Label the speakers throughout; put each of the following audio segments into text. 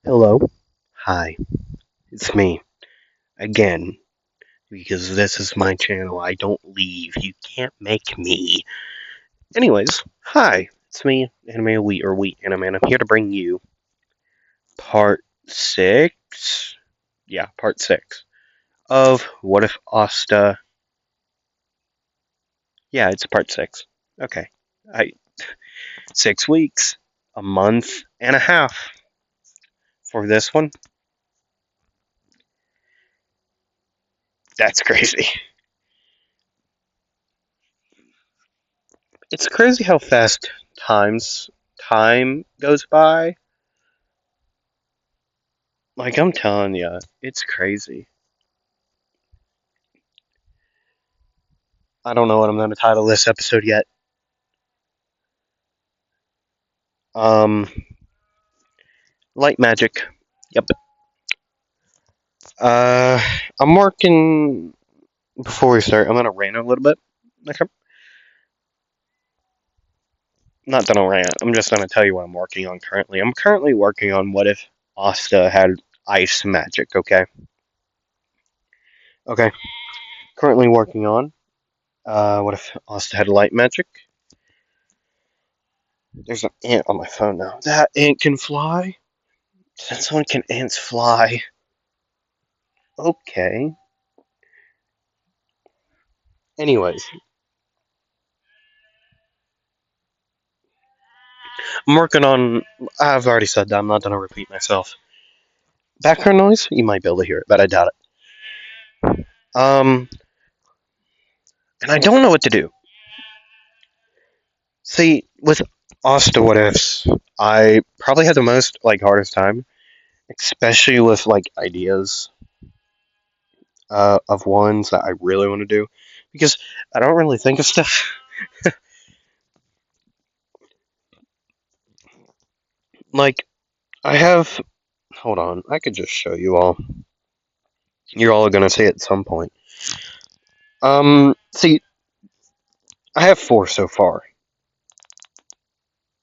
Speaker 1: Hello. Hi. It's me. Again. Because this is my channel. I don't leave. You can't make me. Anyways, hi. It's me, Anime Wheat or Wheat Anime, and I'm here to bring you part 6. Yeah, part 6 of What If Asta. Yeah, it's part 6. Okay. I 6 weeks, a month and a half for this one. That's crazy. It's crazy how fast time goes by. Like, I'm telling you, it's crazy. I don't know what I'm going to title this episode yet. Um, Light magic. Yep. Uh, I'm working. Before we start, I'm going to rant a little bit. Okay. Not that I'll rant. I'm just going to tell you what I'm working on currently. I'm currently working on what if Asta had ice magic. Okay. Okay. Currently working on what if Asta had light magic. There's an ant on my phone now. That ant can fly. Since when can ants fly? Okay. Anyways, I'm working on. I've already said that. I'm not gonna repeat myself. Background noise? You might be able to hear it, but I doubt it. And I don't know what to do. See, with Asta What Ifs, I probably had the most hardest time, especially with ideas of ones that I really want to do, because I don't really think of stuff. Like I have. Hold on, I could just show you all. You're all gonna see it at some point. See, I have 4 so far.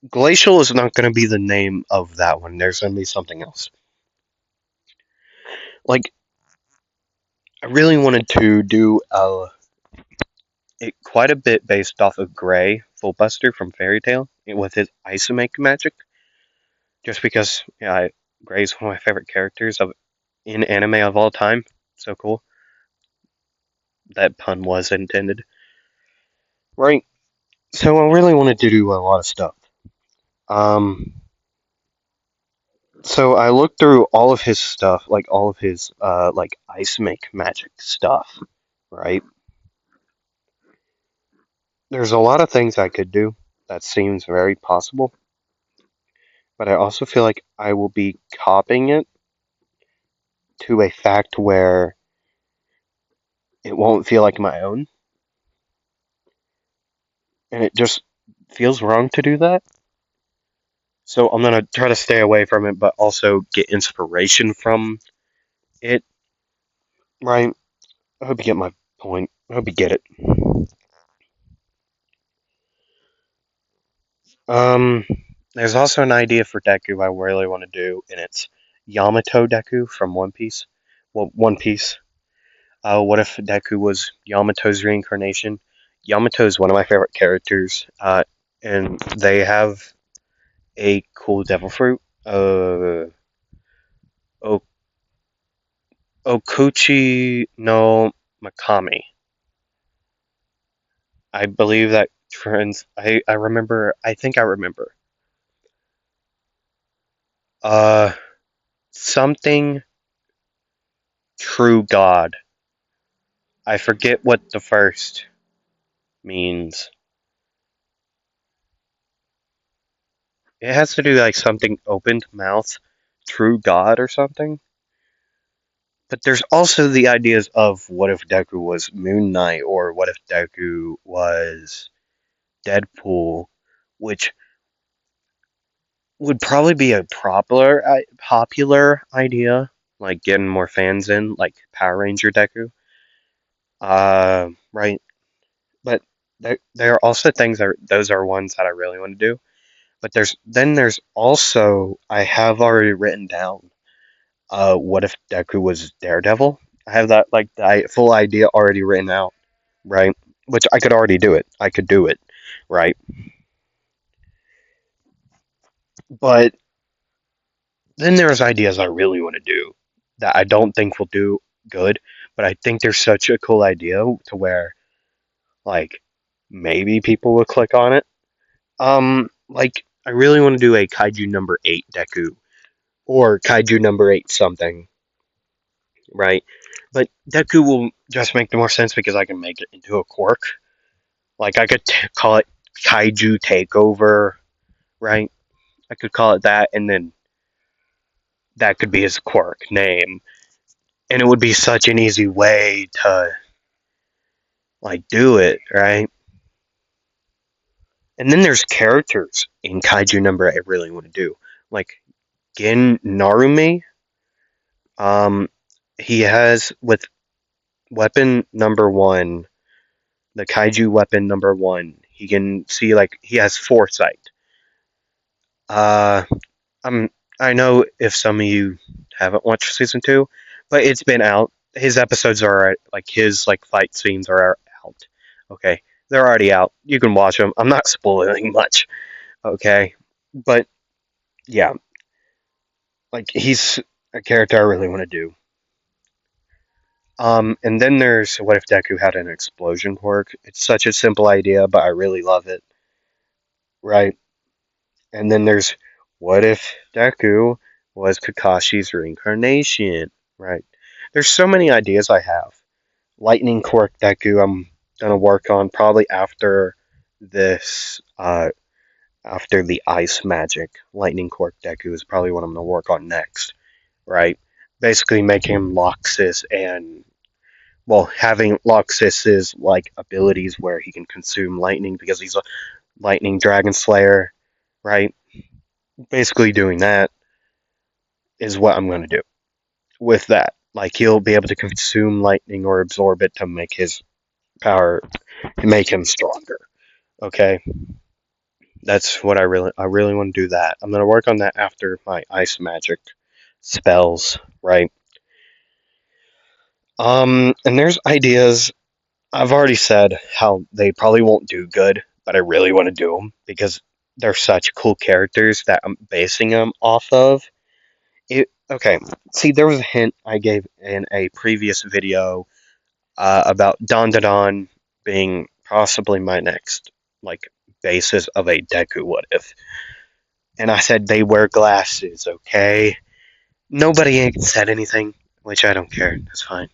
Speaker 1: Glacial is not going to be the name of that one. There's going to be something else. Like, I really wanted to do it quite a bit based off of Gray, Fullbuster from Fairy Tail, with his Isomake magic. Just because, yeah, Gray's one of my favorite characters in anime of all time. So cool. That pun was intended. Right. So I really wanted to do a lot of stuff. Um, so I looked through all of his stuff, like all of his ice make magic stuff, right? There's a lot of things I could do that seems very possible, but I also feel like I will be copying it to a fact where it won't feel like my own, and it just feels wrong to do that. So I'm gonna try to stay away from it, but also get inspiration from it, right? I hope you get my point. I hope you get it. Um, there's also an idea for Deku I really want to do, and it's Yamato Deku from One Piece. Well, One Piece. What if Deku was Yamato's reincarnation? Yamato is one of my favorite characters, and they have a cool devil fruit. O- Okuchi no Makami. I believe that trends. I remember. I think I remember. Uh, Something true God. I forget what the first means. It has to do something opened mouth, true God or something. But there's also the ideas of what if Deku was Moon Knight or what if Deku was Deadpool, which would probably be a popular idea, like getting more fans in, like Power Ranger Deku. Right. But there are also those are ones that I really want to do. But there's also I have already written down what if Deku was Daredevil? I have that like the full idea already written out, right? Which I could already do it. I could do it, right? But then there's ideas I really want to do that I don't think will do good, but I think they're such a cool idea to where like maybe people will click on it. Like I really want to do a Kaiju number 8 Deku or Kaiju number 8 something, right? But Deku will just make the more sense because I can make it into a quirk. Like I could call it Kaiju Takeover, right? I could call it that, and then that could be his quirk name, and it would be such an easy way to like do it, right? And then there's characters in Kaiju number I really want to do, like Gin Narumi. Um, he has with weapon number 1, the Kaiju weapon number 1. He can see like he has foresight. Uh, I'm I know if some of you haven't watched season 2, but it's been out. His episodes are like his like fight scenes are out. Okay, they're already out. You can watch them. I'm not spoiling much. Okay, but yeah, like he's a character I really want to do. And then there's what if Deku had an explosion quirk? It's such a simple idea, but I really love it. Right? And then there's what if Deku was Kakashi's reincarnation? Right? There's so many ideas I have. Lightning quirk Deku I'm gonna work on probably after this after the ice magic. Lightning quirk Deku is probably what I'm gonna work on next. Right? Basically making him Loxus and well, having Loxus's like abilities where he can consume lightning because he's a lightning dragon slayer, right? Basically doing that is what I'm going to do with that. Like he'll be able to consume lightning or absorb it to make his power make him stronger. Okay? That's what I really want to do that. I'm going to work on that after my ice magic spells, right? And there's ideas I've already said how they probably won't do good, but I really want to do them because they're such cool characters that I'm basing them off of. Okay, see, there was a hint I gave in a previous video about Don Don being possibly my next like basis of a Deku what if, and I said they wear glasses. Okay, nobody said anything, which I don't care. That's fine.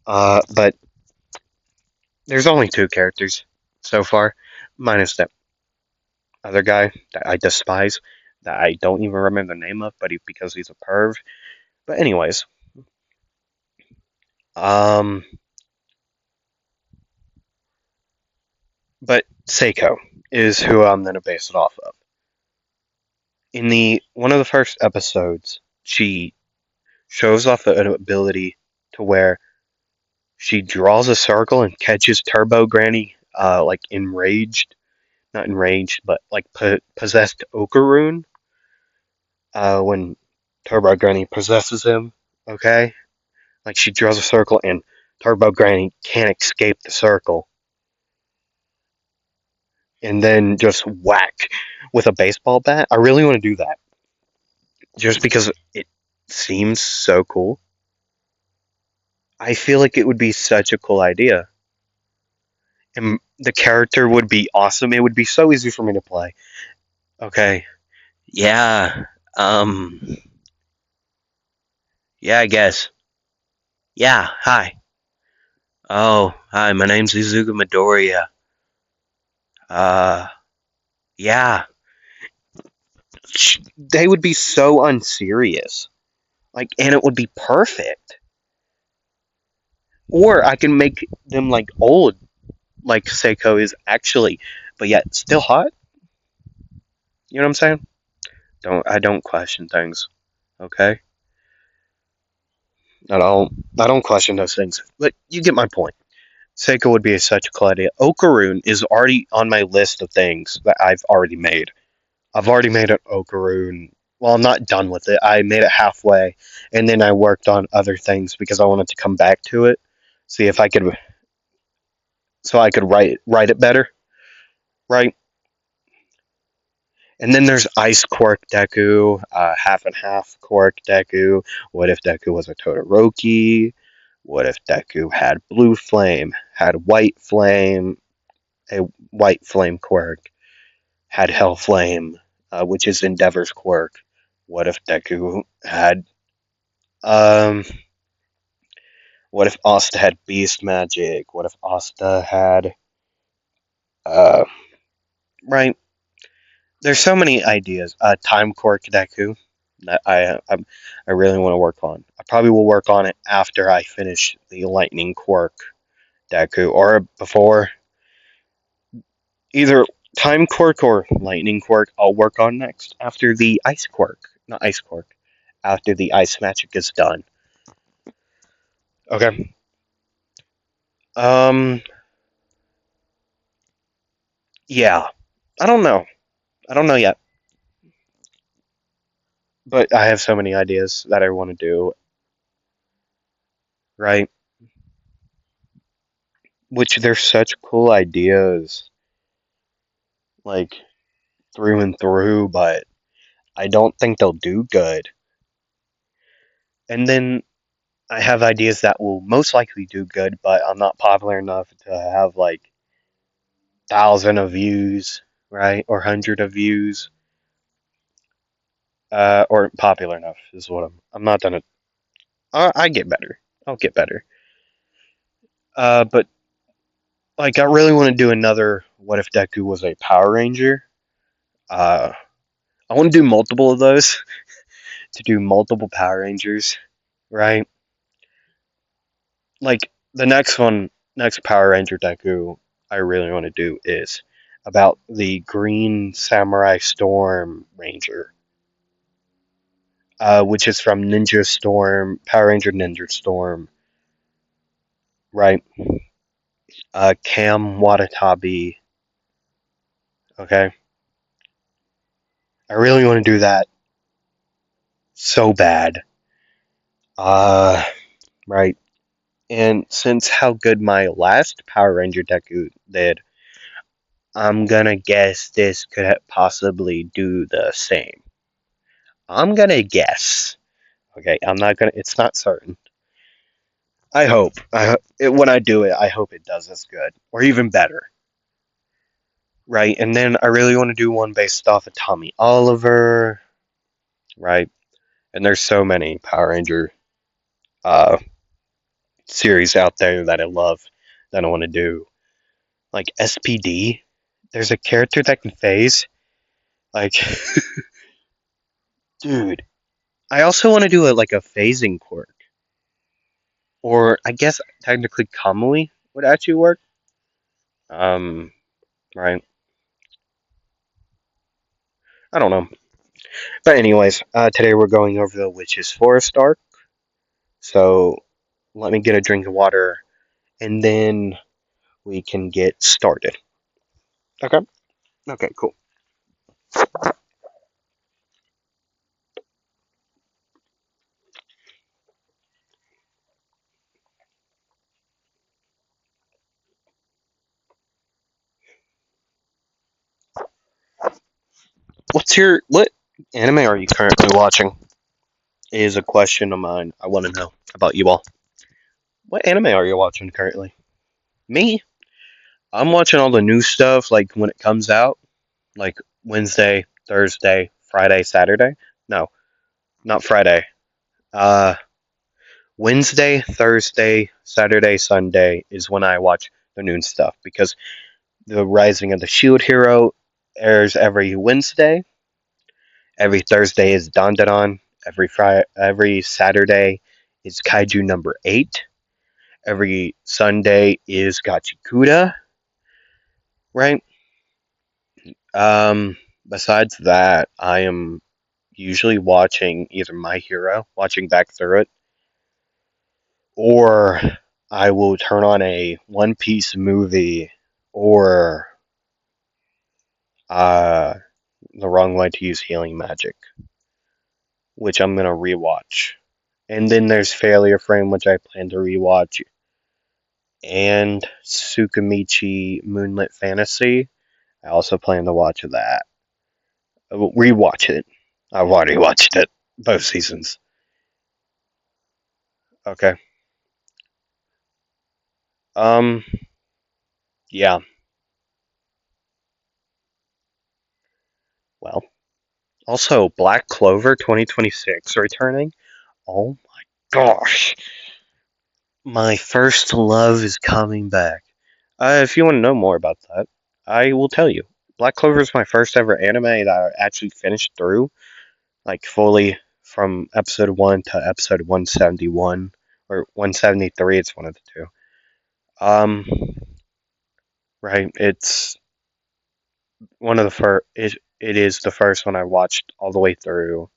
Speaker 1: But there's only 2 characters so far, minus that other guy that I despise, that I don't even remember the name of, but because he's a perv. But anyways, um, but Seiko is who I'm gonna base it off of. In the one of the first episodes, she shows off an ability to where she draws a circle and catches Turbo Granny, like enraged, not enraged, but like possessed Okaroon, when Turbo Granny possesses him. Okay, like she draws a circle and Turbo Granny can't escape the circle, and then just whack with a baseball bat. I really want to do that just because it seems so cool. I feel like it would be such a cool idea. And the character would be awesome. It would be so easy for me to play. Okay. Yeah. Um. Yeah, I guess. Yeah. Hi. Oh, hi. My name's Izuku Midoriya. Uh. Yeah. They would be so unserious. Like, and it would be perfect. Or I can make them like old, like Seiko is actually, but yet still hot. You know what I'm saying? I don't question things. Okay? I don't question those things. But you get my point. Seiko would be such a cool idea. Okaroon is already on my list of things that I've already made. I've already made an Okaroon well, I'm not done with it. I made it halfway, and then I worked on other things because I wanted to come back to it, see if I could, so I could write it better, right? And then there's Ice Quark Deku, half and half Quark Deku. What if Deku was a Todoroki? What if Deku had blue flame, had white flame, a white flame quirk, had hell flame, which is Endeavor's quirk? What if Deku had um what if Asta had beast magic? What if Asta had uh right? There's so many ideas. Time quirk Deku that I really want to work on. I probably will work on it after I finish the lightning quirk Deku or before. Either time quirk or lightning quirk I'll work on next after the ice quirk. Not ice quirk. After the ice magic is done. Okay. Um yeah. I don't know. I don't know yet. But I have so many ideas that I want to do, right? Which they're such cool ideas, like through and through, but I don't think they'll do good. And then I have ideas that will most likely do good, but I'm not popular enough to have like 1,000 of views, right? Or 100 of views. Or popular enough is what I'm not gonna. I get better. I'll get better. But like I really want to do another. What if Deku was a Power Ranger? Uh, I want to do multiple of those to do multiple Power Rangers, right? Like the next one, next Power Ranger Deku I really want to do is about the Green Samurai Storm Ranger, which is from Ninja Storm, Power Ranger Ninja Storm, right? Cam Watanabe. Okay, I really want to do that so bad. Right. And since how good my last Power Ranger Deku did, I'm gonna guess this could possibly do the same. I'm gonna guess. Okay, I'm not gonna. It's not certain. I hope. When I do it, I hope it does as good or even better. Right, and then I really want to do one based off of Tommy Oliver. Right, and there's so many Power Ranger uh, series out there that I love that I want to do. Like SPD. There's a character that can phase. Like, dude. I also want to do a phasing quirk. Or I guess technically Kamui would actually work. Um, right. I don't know. But anyways, today we're going over the Witch's Forest arc. So let me get a drink of water and then we can get started. Okay? Okay, cool. What anime are you currently watching? Is a question of mine. I want to know about you all. What anime are you watching currently? Me? I'm watching all the new stuff like when it comes out, like Wednesday, Thursday, Friday, Saturday. No, not Friday. Uh, Wednesday, Thursday, Saturday, Sunday is when I watch the new stuff because the Rising of the Shield Hero airs every Wednesday. Every Thursday is Dandadan. Every Saturday is Kaiju number 8. Every Sunday is Gachikuda, right? Besides that, I am usually watching either My Hero, watching back through it, or I will turn on a One Piece movie, or uh, The Wrong Way to Use Healing Magic. which I'm gonna rewatch. And then there's Failure Frame, which I plan to rewatch, and Tsukamichi Moonlit Fantasy. I also plan to watch that. I will rewatch it. I've already watched it, both seasons. Okay. Um. Yeah. Well. Also, Black Clover 2026 returning. Oh my gosh. My first love is coming back. If you want to know more about that, I will tell you. Black Clover is my first ever anime that I actually finished through, like fully from episode 1 to episode 171 or 173. It's one of the two. Um, right. It's one of the first. It is the first one I watched all the way through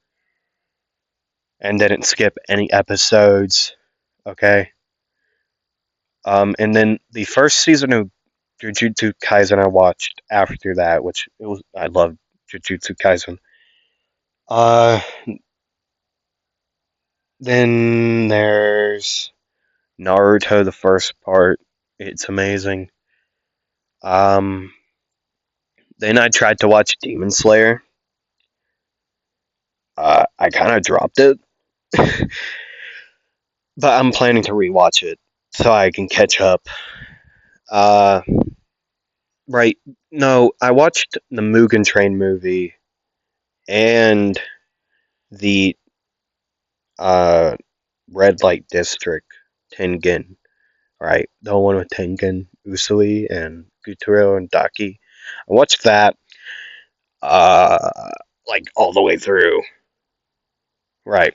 Speaker 1: and didn't skip any episodes. Okay. And then the first season of Jujutsu Kaisen I watched after that, which it was I loved Jujutsu Kaisen. Uh, then there's Naruto, the first part. It's amazing. Um, then I tried to watch Demon Slayer. I kind of dropped it, but I'm planning to rewatch it so I can catch up. Uh, right. No, I watched the Mugen Train movie and the uh Red Light District Tengen. Right, the one with Tengen, Usui, and Guturo and Daki. I watched that uh like all the way through. Right.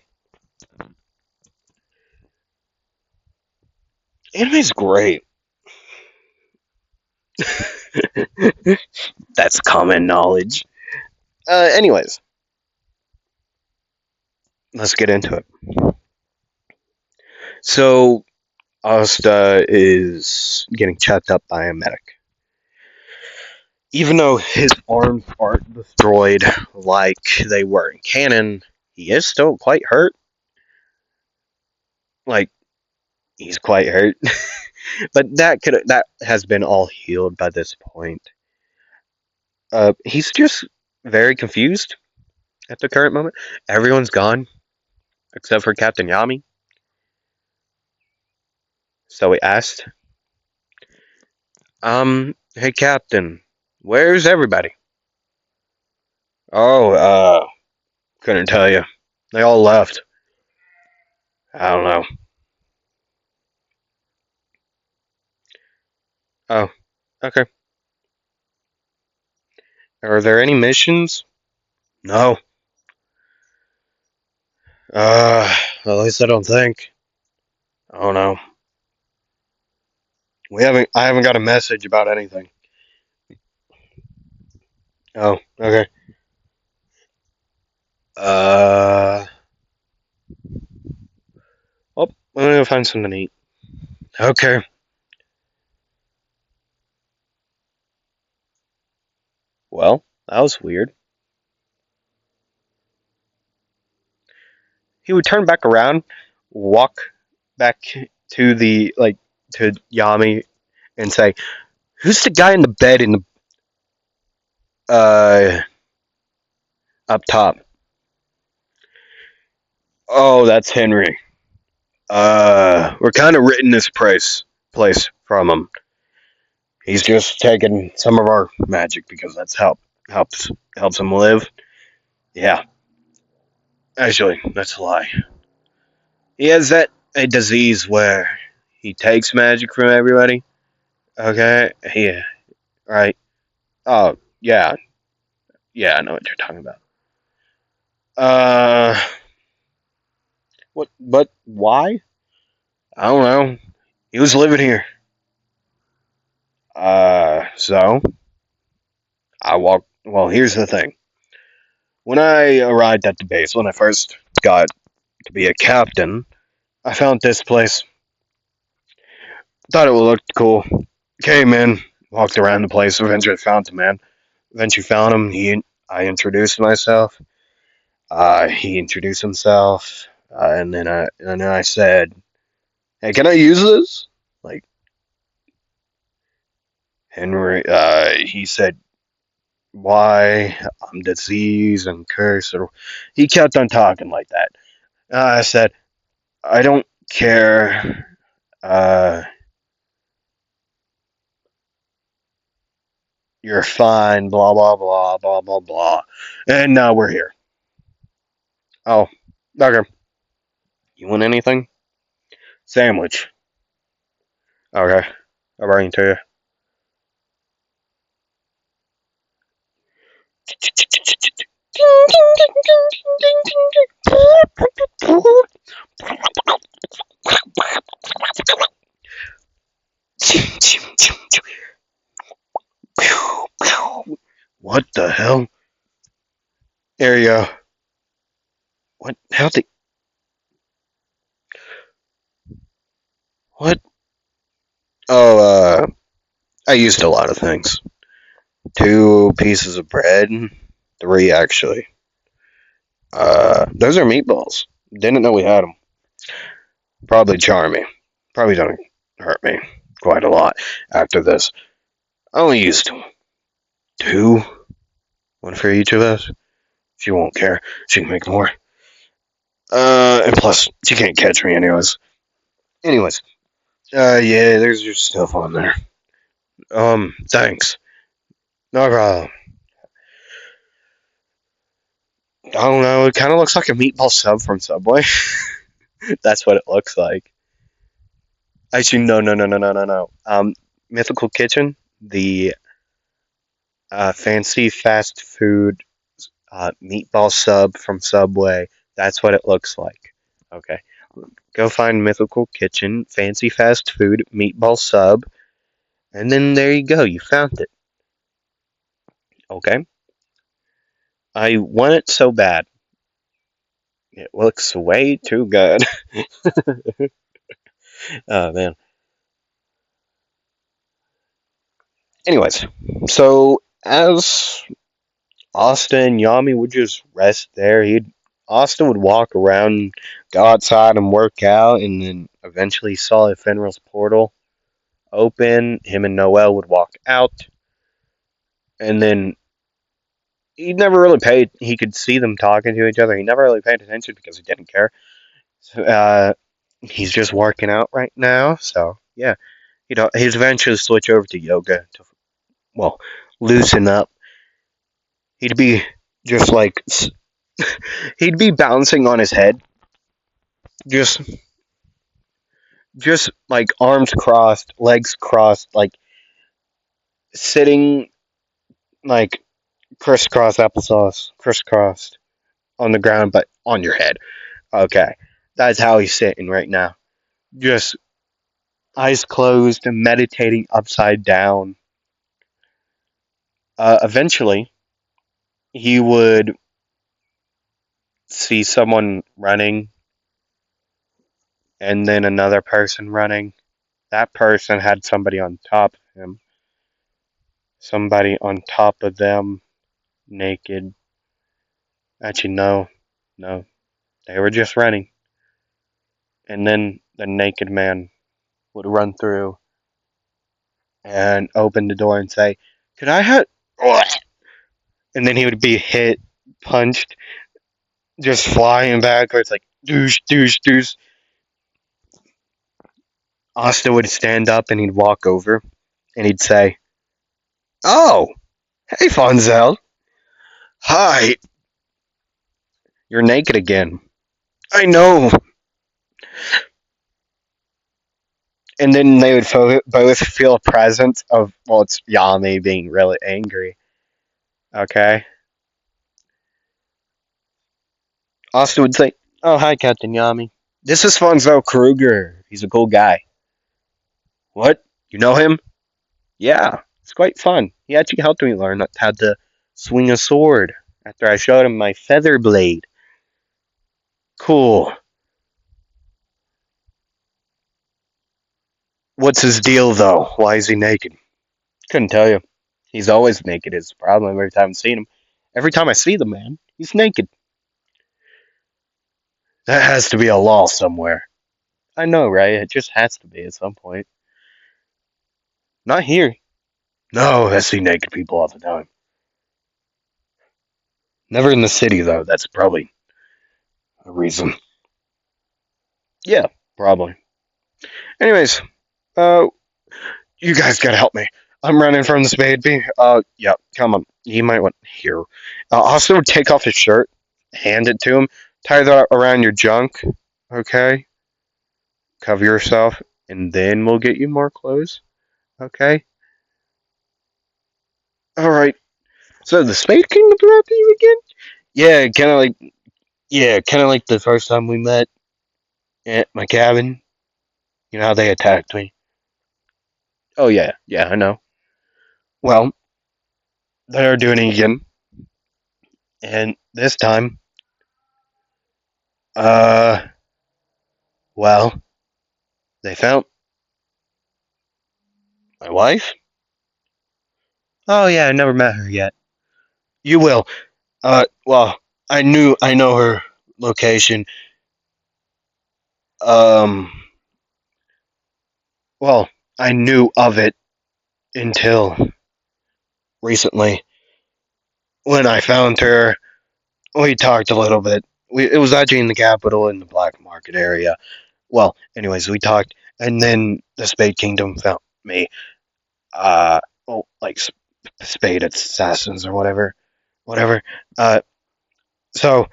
Speaker 1: Anime's great. That's common knowledge. Anyways, let's get into it. So, Asta is getting checked up by a medic. Even though his arms aren't destroyed like they were in canon, he is still quite hurt. Like, he's quite hurt. But that has been all healed by this point. He's just very confused at the current moment. Everyone's gone except for Captain Yami. So we asked, hey Captain, where's everybody? Oh, couldn't tell you. They all left. I don't know. Oh, okay. Are there any missions? No. At least I don't think. Oh no. I haven't got a message about anything. Oh, okay. Uh, oh, I'm gonna find something to eat. Okay. Well, that was weird. He would turn back around, walk back to to Yami and say, "Who's the guy in the bed in the up top?" Oh, that's Henry. We're kind of renting this place from him. He's just taking some of our magic because that's helps him live. Yeah, actually, that's a lie. He has that a disease where he takes magic from everybody. Okay, yeah, right. Oh, yeah, yeah, I know what you're talking about. Uh, what? But why? I don't know. He was living here. So I walked. Well, here's the thing. When I arrived at the base, when I first got to be a captain, I found this place. Thought it looked cool. Came in, walked around the place. Eventually found the man. Eventually found him. I introduced myself. He introduced himself, and then I said, "Hey, can I use this?" Like Henry, he said, "Why? I'm diseased and cursed." Or he kept on talking like that. I said, "I don't care. Uh, you're fine." Blah blah blah blah blah blah. And now we're here. Oh, okay. You want anything? Sandwich. Okay, I'll bring it to you. What the hell? Area. What? How the? What? Oh, I used a lot of things. 2 pieces of bread. 3, actually. Those are meatballs. Didn't know we had them. Probably charm me. Probably don't hurt me quite a lot after this. I only used 2. One for each of us. She won't care. She can make more. And plus, she can't catch me anyways. Anyways, yeah, there's your stuff on there. Thanks. No problem. I don't know. It kind of looks like a meatball sub from Subway. That's what it looks like. Actually, no, no, no, no, no, no, no. Mythical Kitchen, the fancy fast food meatball sub from Subway. That's what it looks like. Okay. Go find Mythical Kitchen, fancy fast food meatball sub, and then there you go. You found it. Okay. I want it so bad. It looks way too good. Oh man. Anyways, so as Asta and Yami would just rest there, he'd Asta would walk around, go outside and work out, and then eventually saw Fenrir's portal open. Him and Noel would walk out, and then he never really paid. He could see them talking to each other. He never really paid attention because he didn't care. So, he's just working out right now. So yeah, he'd eventually switch over to yoga to well loosen up. He'd be just like he'd be bouncing on his head, just just like arms crossed, legs crossed, like sitting like crisscross applesauce, crisscrossed on the ground, but on your head. Okay, that's how he's sitting right now. Just eyes closed and meditating upside down. Eventually, he would see someone running and then another person running. That person had somebody on top of him, somebody on top of them, naked. Actually, no, no, they were just running. And then the naked man would run through and open the door and say, "Could I have?" And then he would be hit, punched, just flying backwards like douche, douche, douche. Asta would stand up and he'd walk over and he'd say, "Oh, hey, Fonzel. Hi, you're naked again." "I know." And then they would both feel a presence of, well, it's Yami being really angry. Okay. Asta would say, "Oh, hi, Captain Yami. This is Fonzel Kruger. He's a cool guy." "What? You know him?" "Yeah, it's quite fun. He actually helped me learn how to swing a sword after I showed him my feather blade." "Cool. What's his deal, though? Why is he naked?" "Couldn't tell you. He's always naked is the problem every time I've seen him. Every time I see the man, he's naked." That has to be a law somewhere. I know, right? It just has to be at some point. Not here. No, I see naked people all the time. Never in the city, though. That's probably a reason. Yeah, probably. Anyways, uh, you guys gotta help me. I'm running from the spade bee. Yeah, come on. You might want here. Also, take off his shirt, hand it to him, tie that around your junk. Okay, cover yourself, and then we'll get you more clothes. Okay. All right. So the Spade Kingdom's after you again? Yeah, kind of like the first time we met at my cabin. You know how they attacked me. Oh yeah, I know. Well, they're doing it again, and this time, uh, well, they found my wife. Oh yeah, I never met her yet. You will. Well, I know her location. Um, well, I knew of it until recently when I found her. We talked a little bit. It was actually in the capital in the black market area. Well, anyways, we talked, and then the Spade Kingdom found me. Well, like Spade Assassins or whatever. Uh, so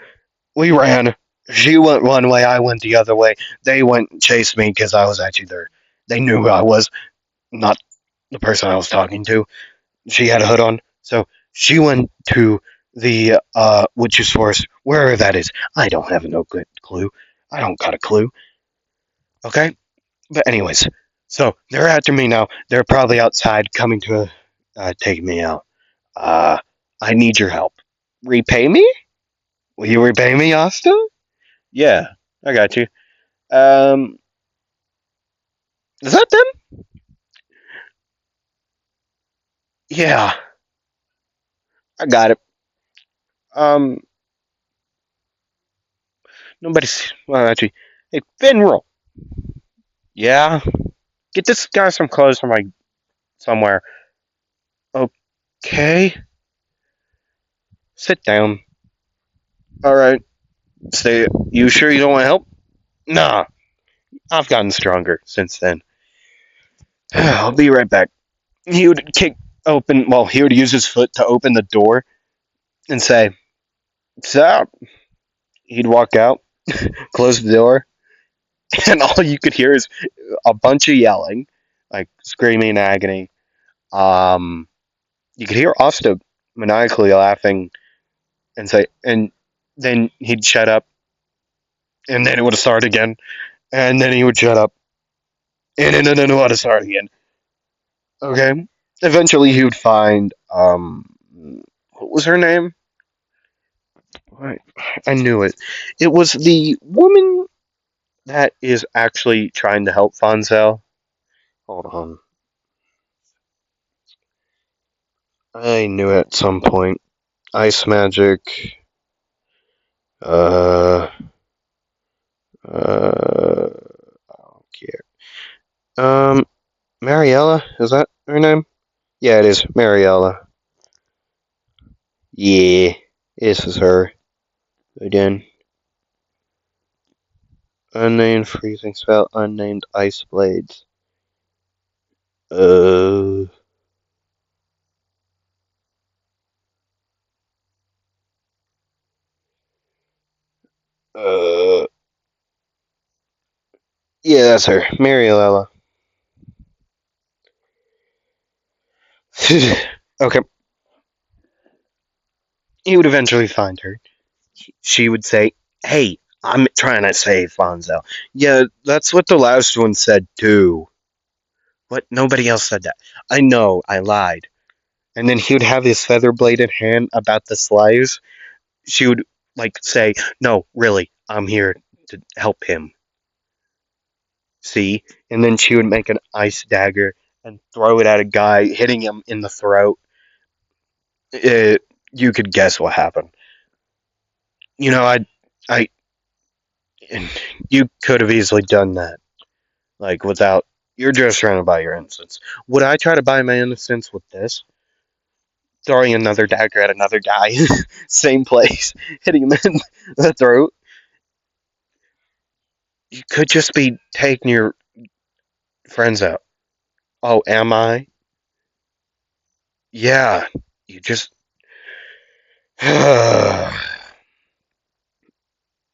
Speaker 1: we ran. She went one way, I went the other way. They went and chased me because I was actually there. They knew who I was, not the person I was talking to. She had a hood on, so she went to the witch's forest, wherever that is. I don't have no good clue. I don't got a clue. Okay, but anyways, so they're after me now. They're probably outside coming to take me out. Uh, I need your help. Repay me? Will you repay me, Asta? Yeah, I got you. Um, is that them? Yeah, I got it. Um, nobody's. Well, actually, hey, Finral. Yeah, get this guy some clothes from like somewhere. Okay, sit down. All right. Say, you sure you don't want help? Nah, I've gotten stronger since then. I'll be right back. He would kick open. Well, he would use his foot to open the door and say, "So." He'd walk out, close the door, and all you could hear is a bunch of yelling, like screaming in agony. Um, you could hear Asta maniacally laughing and say, and then he'd shut up, and then it would start again, and then he would shut up, and then it would start again. Okay. Eventually, he would find what was her name? I knew it. It was the woman that is actually trying to help Fonzel. Hold on. I knew it at some point. Ice magic. Uh, I don't care. Mariella, is that her name? Yeah, it is Mariella. Yeah, this is her again. Unnamed freezing spell, unnamed ice blades. Uh, uh, yeah, that's her, Mariella. Okay, he would eventually find her. She would say, "Hey, I'm trying to save Fonzo." Yeah, that's what the last one said too. What? Nobody else said that. I know, I lied. And then he would have his feather bladed hand about the slaves. She would like say, "No, really, I'm here to help him." See? And then she would make an ice dagger and throw it at a guy, hitting him in the throat. You could guess what happened. You know, I And you could have easily done that, like without. You're just trying to buy your innocence. Would I try to buy my innocence with this? Throwing another dagger at another guy, same place, hitting him in the throat. You could just be taking your friends out. Oh, am I? Yeah, you just.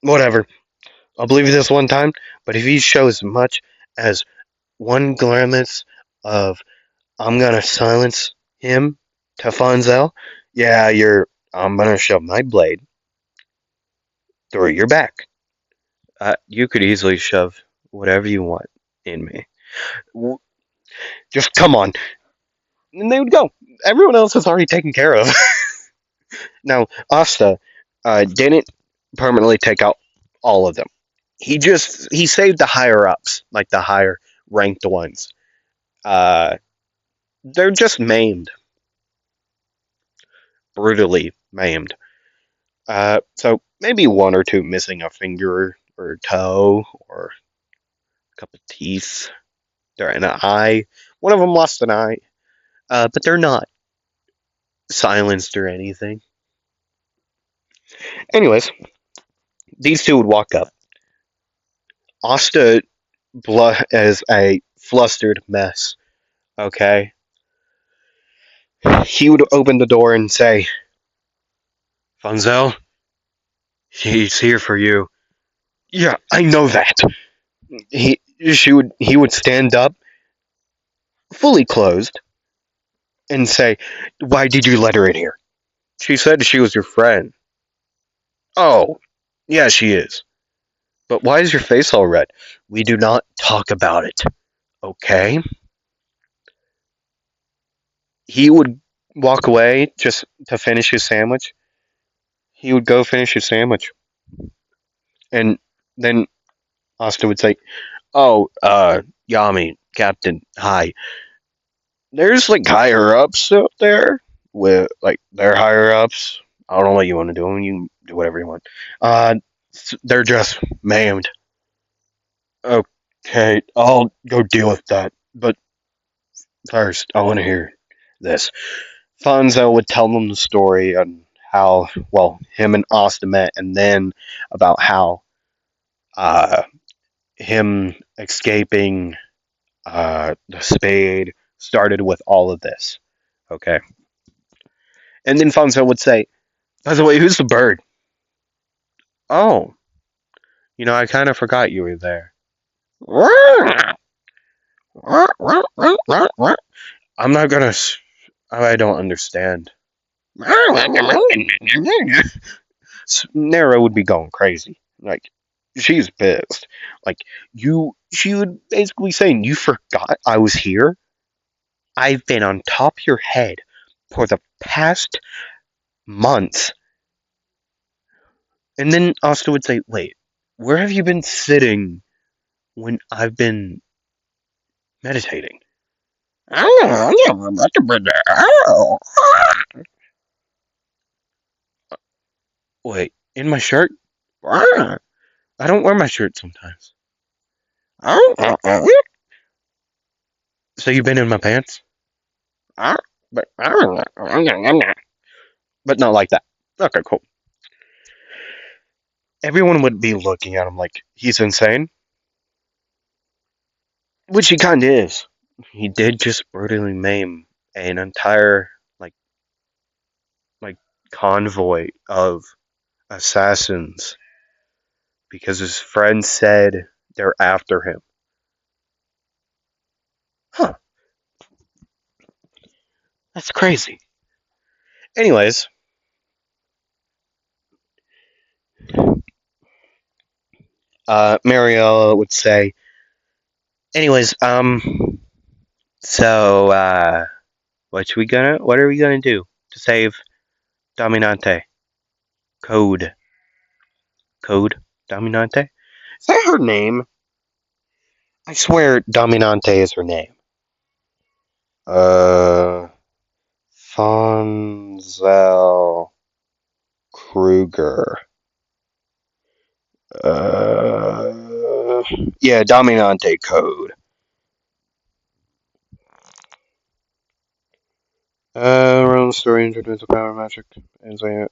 Speaker 1: Whatever. I'll believe you this one time, but if he shows much as one glimpse of I'm gonna silence him to Fonzel, yeah, I'm gonna shove my blade through your back. You could easily shove whatever you want in me. Just come on. And they would go. Everyone else is already taken care of. Now, Asta didn't permanently take out all of them. He saved the higher ups, like the higher ranked ones. Uh, they're just maimed, brutally maimed. So maybe one or two missing a finger or a toe or a couple teeth. They're in an eye. One of them lost an eye, but they're not silenced or anything. Anyways, these two would walk up. Asta is a flustered mess. Okay, he would open the door and say, "Funzel, he's here for you." Yeah, I know that. He would stand up, fully clothed, and say, "Why did you let her in here?" She said she was your friend. Oh, yeah, she is. But why is your face all red? We do not talk about it, okay? He would walk away just to finish his sandwich. He would go finish his sandwich. And then Austin would say, "Oh, Yami, Captain, hi. There's like higher ups out there with like they're higher ups. I don't know what you want to do. You can do whatever you want. Uh, they're just maimed. Okay, I'll go deal with that. But first, I want to hear this." Fonzo would tell them the story on how, well, him and Austin met, and then about how uh, him escaping the spade started with all of this. Okay. And then Fonzo would say, "By the way, who's the bird?" "Oh, I kind of forgot you were there." I'm not gonna. I don't understand. Nero would be going crazy. Like, she's pissed. Like, she would basically saying, "You forgot I was here? I've been on top of your head for the past month." And then Asta would say, "Wait, where have you been sitting when I've been meditating?" "Wait, in my shirt? I don't wear my shirt sometimes." "So you've been in my pants?" But not like that. Okay, cool. Everyone would be looking at him like he's insane, which he kind of is. He did just brutally maim an entire like convoy of assassins because his friend said they're after him. Huh? That's crazy. Anyways, Mariella would say, "Anyways, so what are we gonna do to save Dominante? Code, code, Dominante. Is that her name? I swear, Dominante is her name. Uh, Fonzel Kruger. Yeah, Dominante code. Realm story introduced the power magic. And so,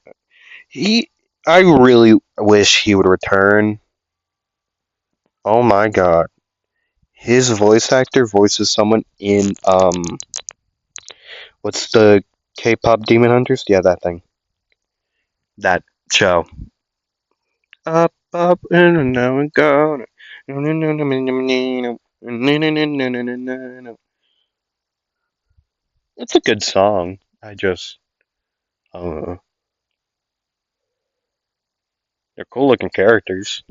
Speaker 1: he, I really wish he would return. Oh my god. His voice actor voices someone in, what's the K-pop Demon Hunters? Yeah, that thing. That show. Up, up, and now we go. It's a good song. Uh, they're cool looking characters.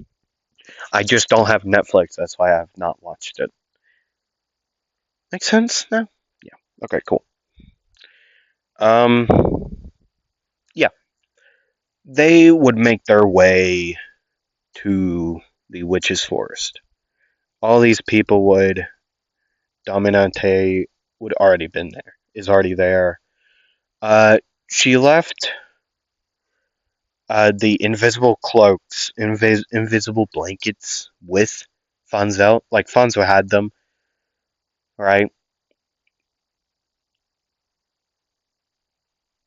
Speaker 1: I just don't have Netflix. That's why I have not watched it. Makes sense now? Yeah. Okay, cool. Um, yeah. They would make their way to the Witch's Forest. All these people would. Dominante would already been there. Is already there. She left the invisible cloaks, invisible blankets with Fonzel. Like Fonzo had them, right?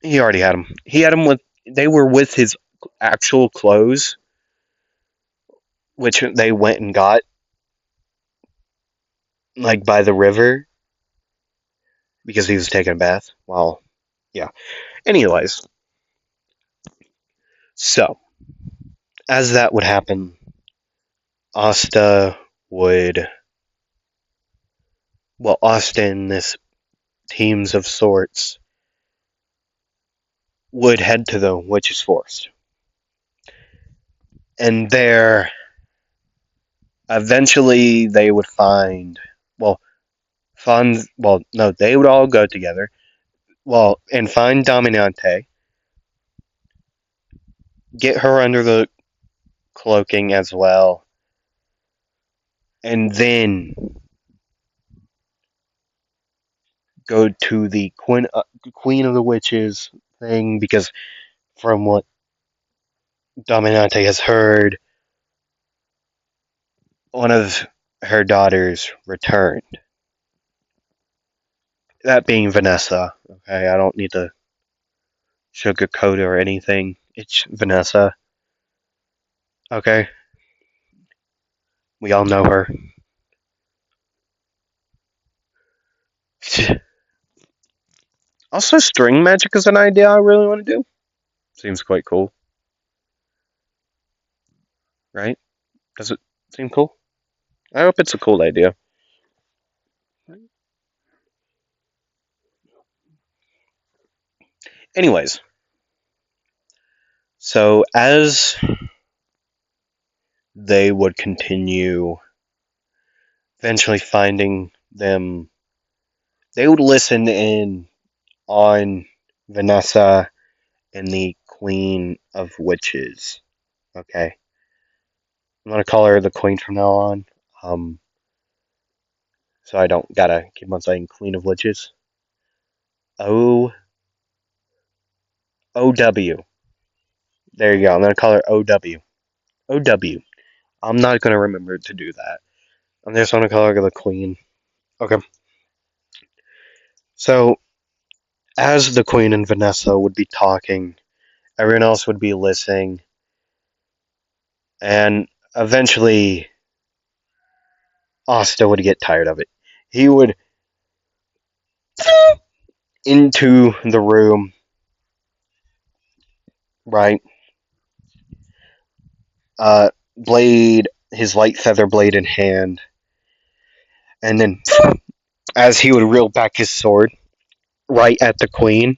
Speaker 1: He already had them. He had them with. They were with his actual clothes, which they went and got, like by the river, because he was taking a bath. Well, yeah. Anyways, so as that would happen, Asta would. Well, Asta and this teams of sorts would head to the Witch's Forest. And there, eventually, they would find. Well, Well, no, they would all go together. Well, and find Dominante, get her under the cloaking as well, and then go to the Queen of the Witches thing, because from what Dominante has heard, one of her daughters returned. That being Vanessa. Okay, I don't need to sugarcoat or anything. It's Vanessa. Okay, we all know her. Also, string magic is an idea I really want to do. Seems quite cool, right? Does it seem cool? I hope it's a cool idea. Anyways, so as they would continue eventually finding them, they would listen in on Vanessa and the Queen of Witches. Okay. I'm gonna call her the Queen from now on. So I don't gotta keep on saying Queen of Witches. O OW. There you go. I'm gonna call her OW. OW. I'm not gonna remember to do that. I'm just gonna call her the Queen. Okay. So as the Queen and Vanessa would be talking, everyone else would be listening, and eventually Asta would get tired of it. He would into the room, right? Blade, his light feather blade in hand, and then as he would reel back his sword right at the Queen,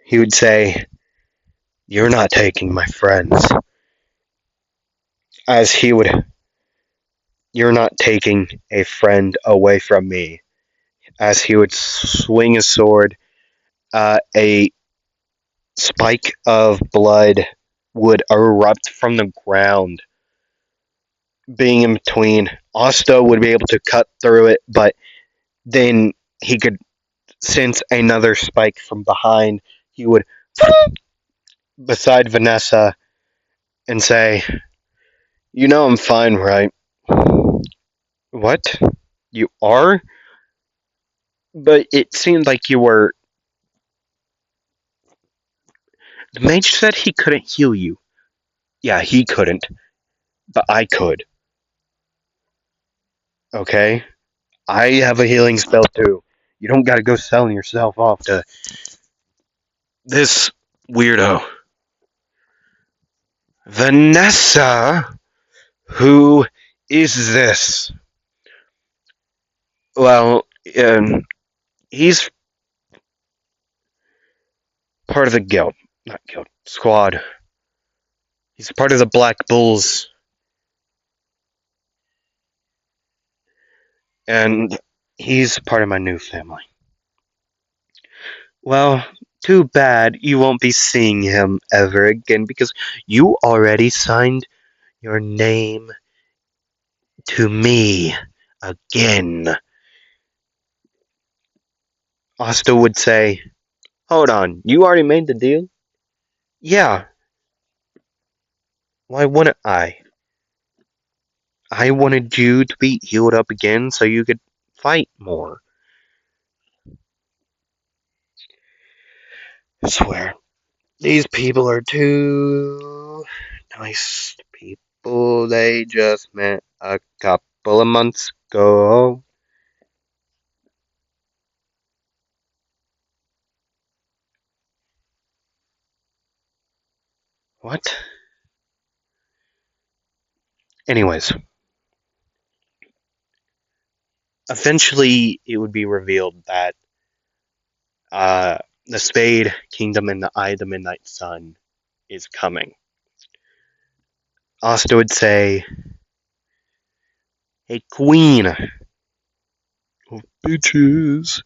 Speaker 1: he would say, "You're not taking my friends." As he would, "You're not taking a friend away from me." As he would swing his sword, a spike of blood would erupt from the ground, being in between. Asta would be able to cut through it, but then he could sense another spike from behind. He would beside Vanessa and say, "You know I'm fine, right?" What? You are? But it seemed like you were. The mage said he couldn't heal you. Yeah, he couldn't, but I could. Okay? I have a healing spell too. You don't gotta go selling yourself off to this weirdo. Vanessa? Who is this? Well, he's part of the guild. Not guild. Squad. He's part of the Black Bulls. And he's part of my new family. Well, too bad you won't be seeing him ever again because you already signed your name to me again. Asta would say, hold on, you already made the deal? Yeah, why wouldn't I? I wanted you to be healed up again so you could fight more. I swear, these people are too nice people. They just met a couple of months ago. What? Anyways, eventually it would be revealed that uh, the Spade Kingdom and the Eye of the Midnight Sun is coming. Asta would say, hey, Queen. Oh, bitches.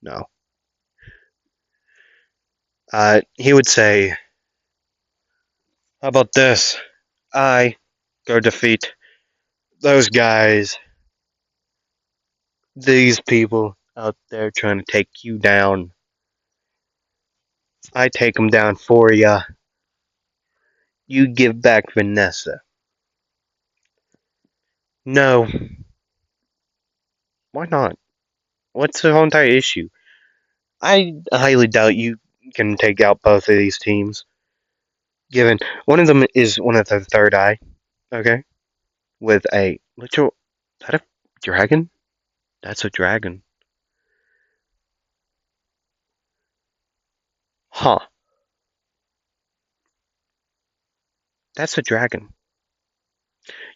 Speaker 1: No. He would say, how about this? I go defeat those guys, these people out there trying to take you down. I take them down for ya. You give back Vanessa. No. Why not? What's the whole entire issue? I highly doubt you can take out both of these teams. Given one of them is one of the third eye, okay? With a literal. Is that a dragon? That's a dragon. Huh. That's a dragon.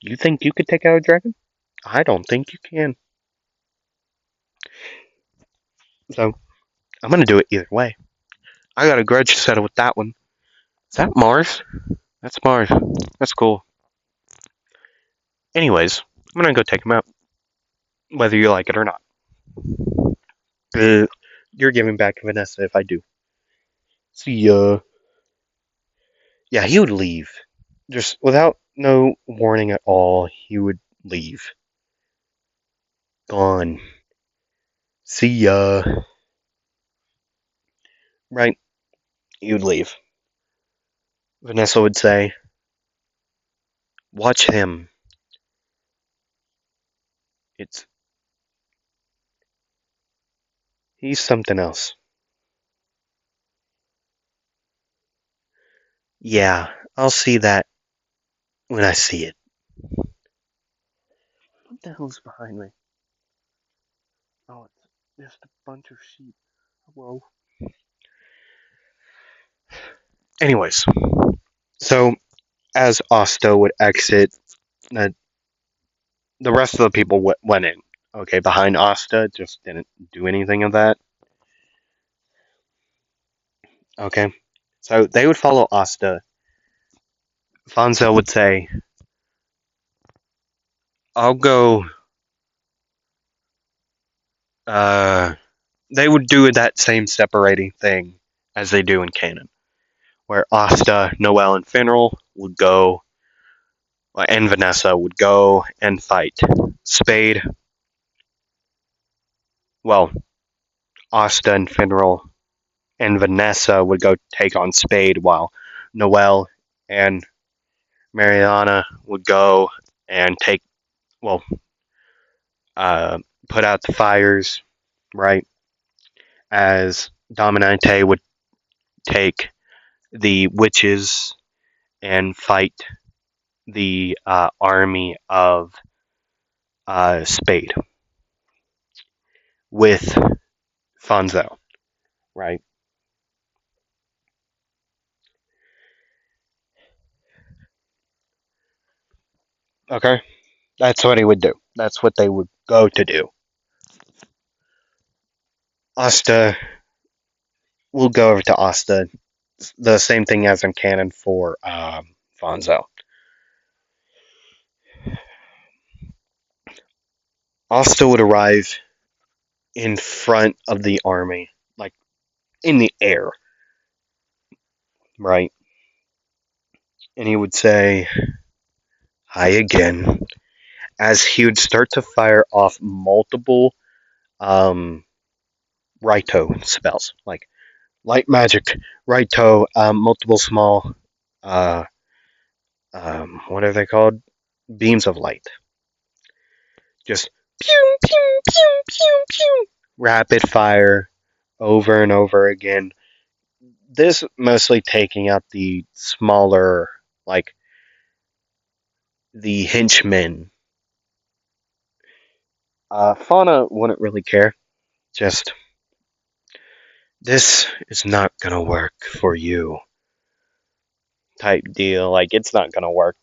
Speaker 1: You think you could take out a dragon? I don't think you can. So, I'm gonna do it either way. I got a grudge settled with that one. Is that Mars? That's Mars. That's cool. Anyways, I'm gonna go take him out. Whether you like it or not. You're giving back Vanessa if I do. See ya. Yeah, he would leave. Just without no warning at all, he would leave. Gone. See ya. Right? He would leave. Vanessa would say, watch him. It's. He's something else. Yeah, I'll see that when I see it. What the hell's behind me? Oh, it's just a bunch of sheep. Whoa. Anyways, so as Asta would exit, uh, the rest of the people went in. Okay, behind Asta, just didn't do anything of that. Okay, so they would follow Asta. Fonzo would say, I'll go. They would do that same separating thing as they do in canon, where Asta, Noelle, and Finral would go, and Vanessa would go and fight. Spade, well, Asta and Finral and Vanessa would go take on Spade, while Noelle and Mariana would go and take, well, uh, put out the fires, right? As Dominante would take the witches and fight the army of Spade with Fonzo, right? Okay, that's what he would do. That's what they would go to do. Asta, we'll go over to Asta. The same thing as in canon for Fonzo. Asta would arrive in front of the army, like in the air, right? And he would say, "Hi again," as he would start to fire off multiple um, Raito spells, like light magic, Raito, multiple small, uh, what are they called? Beams of light. Just pew, pew, pew, pew, pew. Rapid fire over and over again. This mostly taking out the smaller, like the henchmen. Fauna wouldn't really care. Just, this is not gonna work for you type deal. Like, it's not gonna work.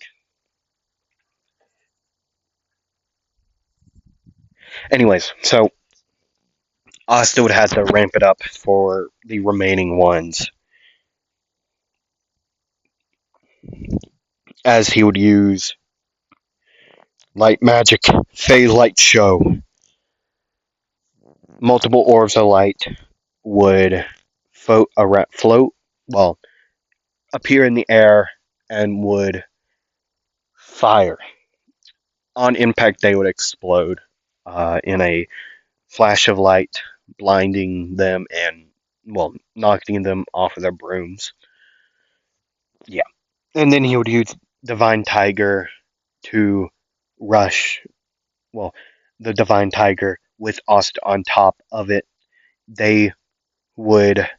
Speaker 1: Anyways, so Asta would have to ramp it up for the remaining ones, as he would use light magic, phase light show. Multiple orbs of light would well, appear in the air and would fire. On impact, they would explode in a flash of light, blinding them and, well, knocking them off of their brooms. Yeah. And then he would use Divine Tiger to rush, well, the Divine Tiger with Asta on top of it. They would,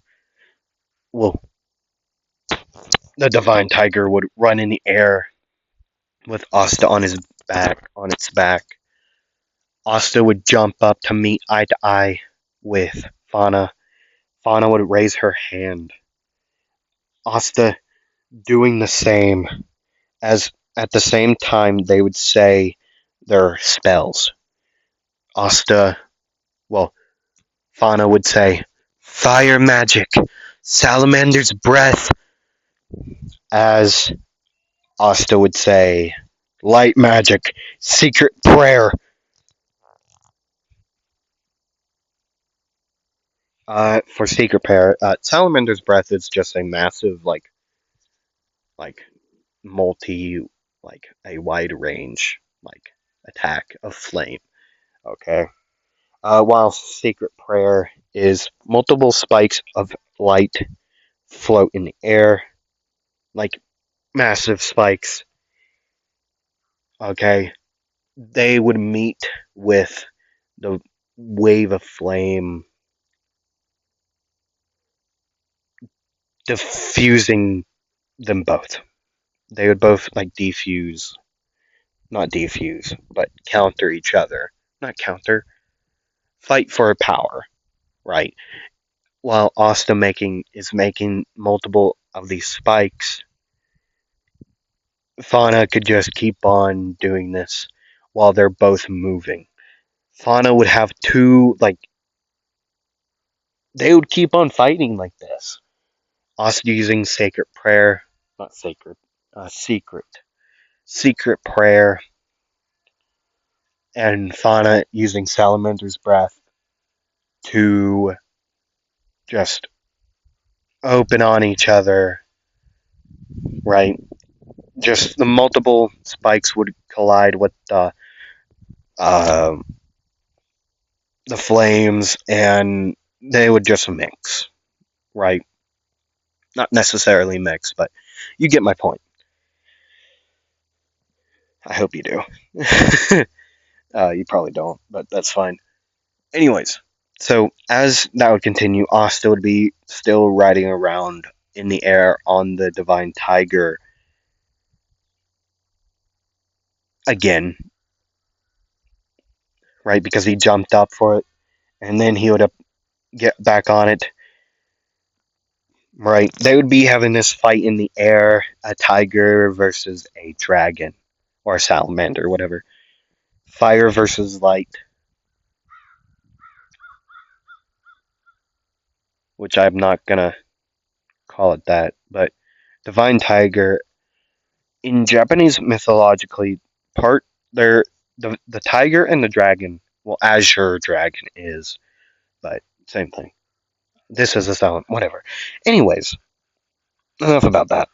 Speaker 1: well, the Divine Tiger would run in the air with Asta on its back. Asta would jump up to meet eye to eye with Fauna. Fauna would raise her hand. Asta doing the same, as at the same time they would say their spells. Asta, well, Fauna would say, "Fire magic, Salamander's breath," as Asta would say, "Light magic, secret prayer." For secret prayer, Salamander's breath is just a massive, like multi, like a wide range, like attack of flame. Okay. While secret prayer is multiple spikes of light float in the air, like massive spikes. Okay. They would meet with the wave of flame diffusing them both. They would both like defuse, not defuse, but counter each other. Not counter, fight for power, right? While Asta making multiple of these spikes, Fauna could just keep on doing this while they're both moving. Fauna would have two, like, they would keep on fighting like this. Asta using sacred prayer, not sacred, secret prayer, and Fauna using Salamander's breath to just open on each other, right? Just the multiple spikes would collide with uh, the flames, and they would just mix, right? Not necessarily mix, but you get my point. I hope you do. You probably don't, but that's fine. Anyways, so as that would continue, Asta would be still riding around in the air on the divine tiger again, right? Because he jumped up for it, and then he would get back on it, right? They would be having this fight in the air, a tiger versus a dragon, or a salamander, whatever. Fire versus light, which I'm not gonna call it that, but divine tiger in Japanese mythologically, part they're the tiger and the dragon. Well, Azure Dragon is, but same thing. This is a silent whatever. Anyways, enough about that.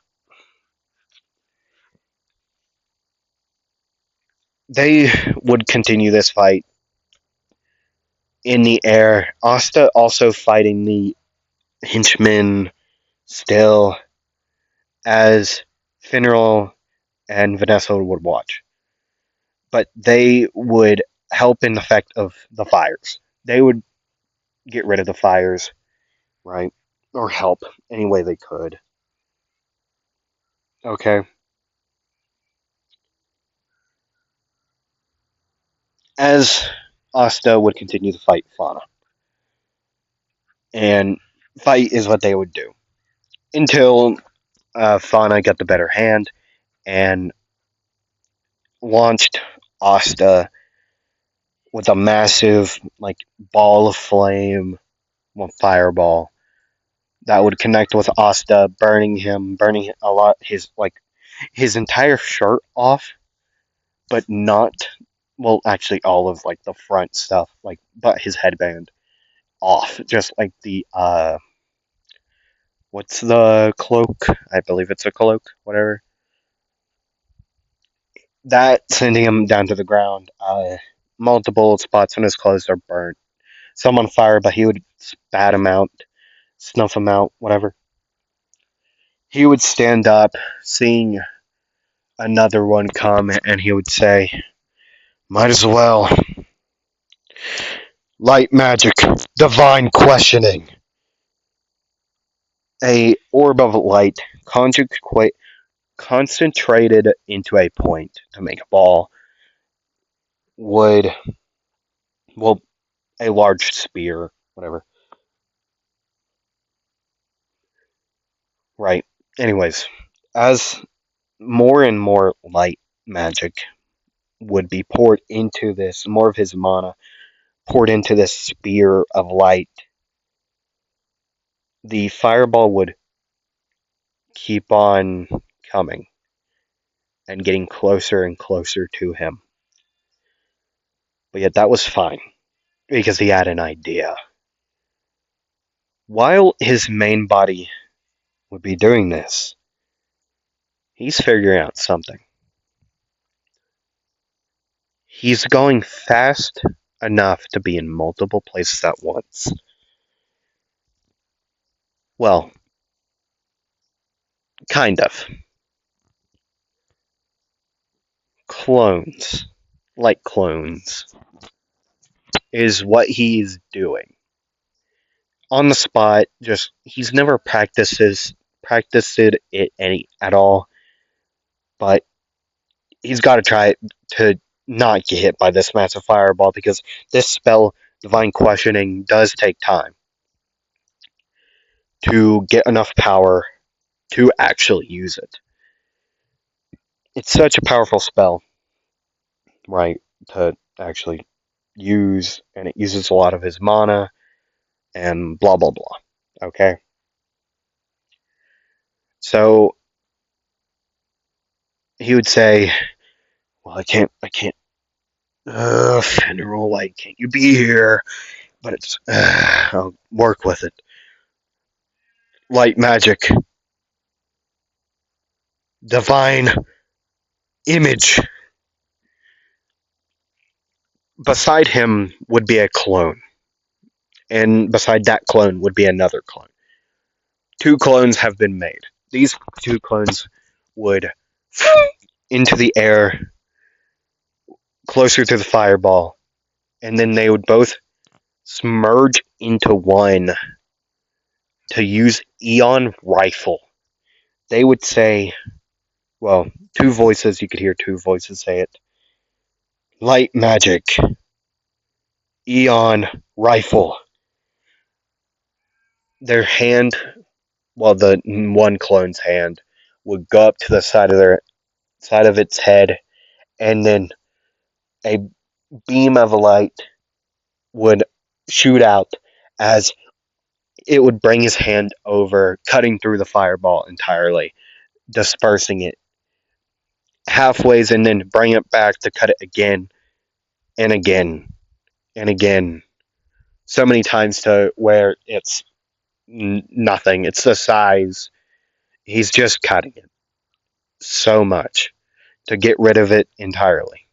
Speaker 1: They would continue this fight in the air. Asta also fighting the henchmen still as Finral and Vanessa would watch. But they would help in the effect of the fires. They would get rid of the fires, right? Or help any way they could. Okay. As Asta would continue to fight Fauna. And fight is what they would do. Until Fauna got the better hand and launched Asta with a massive like ball of flame, well, fireball that would connect with Asta, burning a lot his entire shirt off, but not well, actually all of like the front stuff, like but his headband off, just like the what's the cloak? I believe it's a cloak, whatever. That sending him down to the ground. Multiple spots on his clothes are burnt. Some on fire, but he would spat him out, snuff him out, whatever. He would stand up, seeing another one come, and he would say, "Might as well. Light magic, divine questioning." A orb of light concentrated into a point to make a ball would, well, a large spear, whatever. Right. Anyways, as more and more light magic would be poured into this, more of his mana poured into this spear of light, the fireball would keep on coming and getting closer and closer to him. But yet that was fine, because he had an idea. While his main body would be doing this, he's figuring out something. He's going fast enough to be in multiple places at once. Well, kind of. Clones, like clones, is what he's doing. On the spot, just he's never practiced it any at all, but he's got to try it to not get hit by this massive fireball because this spell, Divine Questioning, does take time to get enough power to actually use it. It's such a powerful spell, right, to actually use, and it uses a lot of his mana, and blah blah blah. Okay? So he would say, well, I can't, Fenrir, why can't you be here? But I'll work with it. Light magic, divine image. Beside him would be a clone, and beside that clone would be another clone. Two clones have been made. These two clones would into the air closer to the fireball, and then they would both merge into one to use Eon Rifle. They would say, well, two voices, you could hear two voices say it. Light magic, Eon Rifle. Their hand, well, the one clone's hand, would go up to the side of its head, and then a beam of light would shoot out as it would bring his hand over, cutting through the fireball entirely, dispersing it halfways, and then bring it back to cut it again and again and again, so many times to where it's nothing. It's the size. He's just cutting it so much to get rid of it entirely.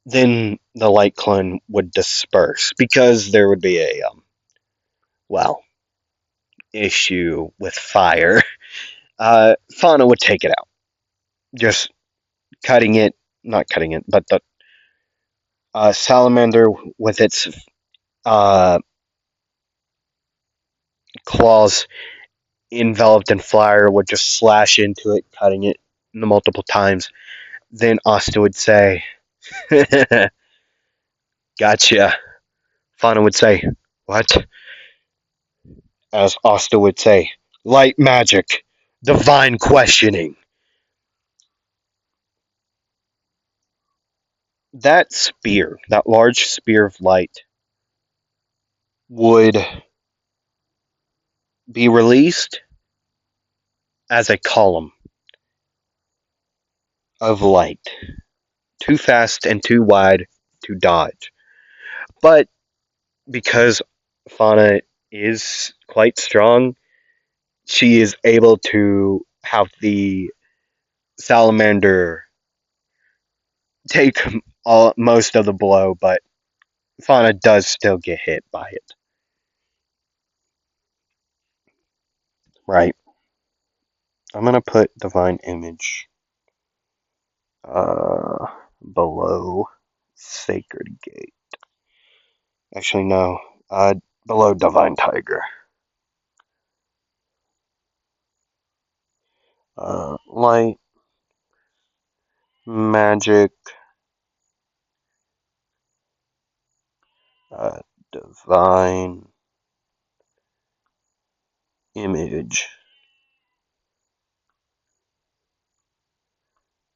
Speaker 1: Then the light clone would disperse because there would be a well issue with fire. Fauna would take it out, just cutting it, not cutting it, but the salamander with its uh, claws enveloped in fire would just slash into it, cutting it multiple times. Then Asta would say, "Gotcha." Fauna would say, "What?" As Asta would say, "Light magic, divine questioning." That spear, that large spear of light, would be released as a column of light, too fast and too wide to dodge. But because Fauna is quite strong, she is able to have the salamander take most of the blow, but Fauna does still get hit by it. Right. I'm gonna put Divine Image uh, below Sacred Gate. Actually, no. Below Divine Tiger. Light, Magic, uh, Divine Image.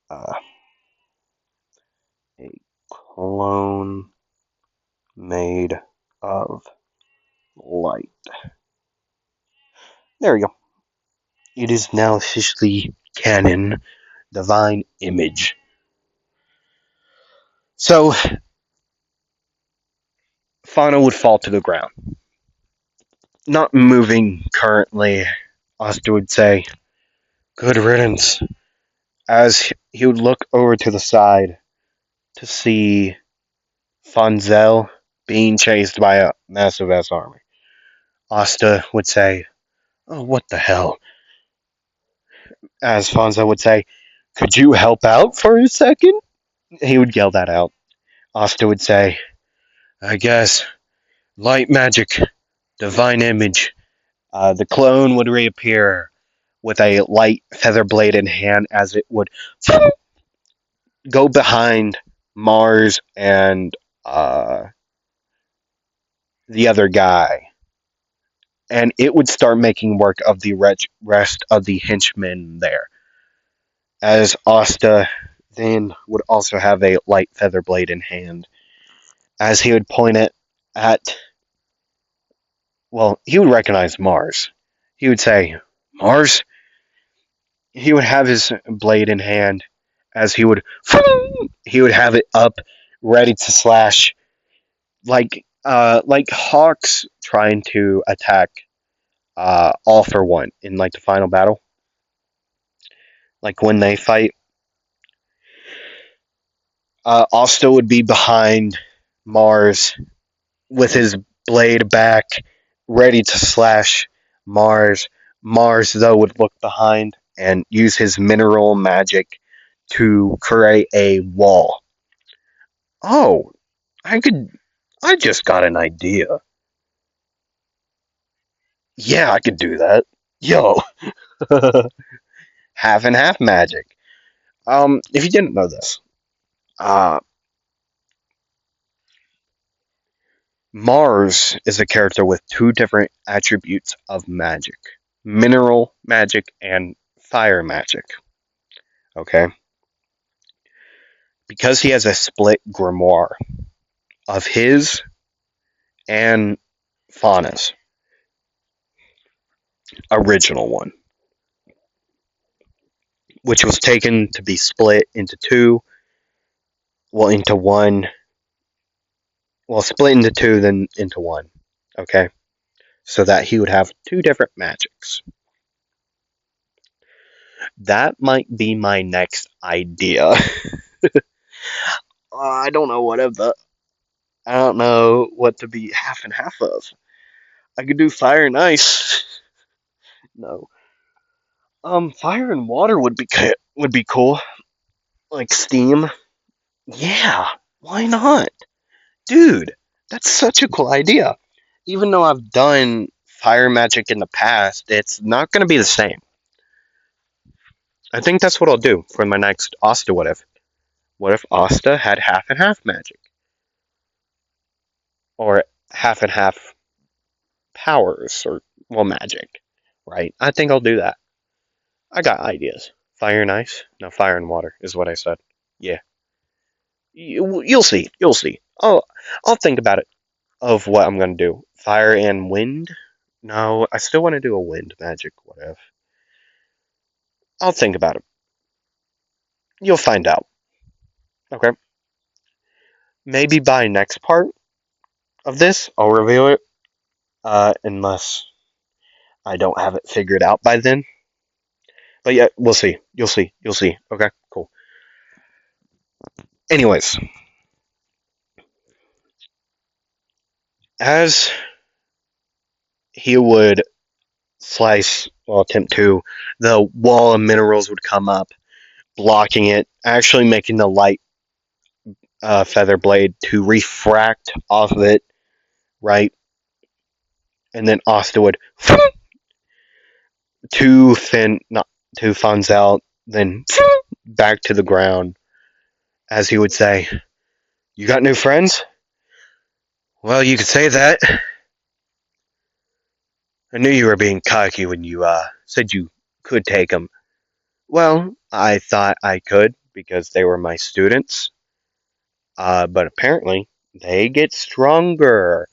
Speaker 1: Uh, a clone made of light. There we go. It is now officially canon. Divine Image. So, Fauna would fall to the ground. Not moving currently, Asta would say, "Good riddance," as he would look over to the side to see Fonzel being chased by a massive ass army. Asta would say, "Oh, what the hell?" As Fonzel would say, "Could you help out for a second?" He would yell that out. Asta would say, "I guess. Light magic. Divine image." The clone would reappear with a light feather blade in hand as it would go behind Mars and the other guy. And it would start making work of the rest of the henchmen there. As Asta then would also have a light feather blade in hand. As he would point it at, well, he would recognize Mars. He would say, "Mars?" He would have his blade in hand as he would have it up ready to slash like hawks trying to attack all for one in like the final battle. Like when they fight, Asta would be behind Mars with his blade back, ready to slash Mars. Mars, though, would look behind and use his mineral magic to create a wall. Oh, I could. I just got an idea. Yeah, I could do that. Yo, half and half magic. If you didn't know this, uh, Mars is a character with two different attributes of magic: mineral magic and fire magic. Okay, because he has a split grimoire of his and Fauna's original one, which was taken to be split into two, well, into one, well, split into two, then into one. Okay, so that he would have two different magics. That might be my next idea. I don't know what of the. I don't know what to be half and half of. I could do fire and ice. No. Fire and water would be cool. Like steam. Yeah. Why not, dude? That's such a cool idea. Even though I've done fire magic in the past, it's not gonna be the same. I think that's what I'll do for my next Asta. What if? What if Asta had half and half magic, or half and half powers, or well, magic? Right. I think I'll do that. I got ideas. Fire and ice? No, fire and water is what I said. Yeah. You'll see. You'll see. I'll think about it of what I'm gonna do. Fire and wind? No, I still want to do a wind magic. What if? I'll think about it. You'll find out. Okay. Maybe by next part of this, I'll reveal it. Unless I don't have it figured out by then. But yeah, we'll see. You'll see. You'll see. Okay. Cool. Anyways, as he would slice, well, attempt to, the wall of minerals would come up, blocking it, actually making the light feather blade to refract off of it, right? And then Asta would to Finn, not to Fonzel, then back to the ground, as he would say, "You got new friends?" Well, you could say that. I knew you were being cocky when you said you could take them. Well, I thought I could because they were my students. But apparently they get stronger.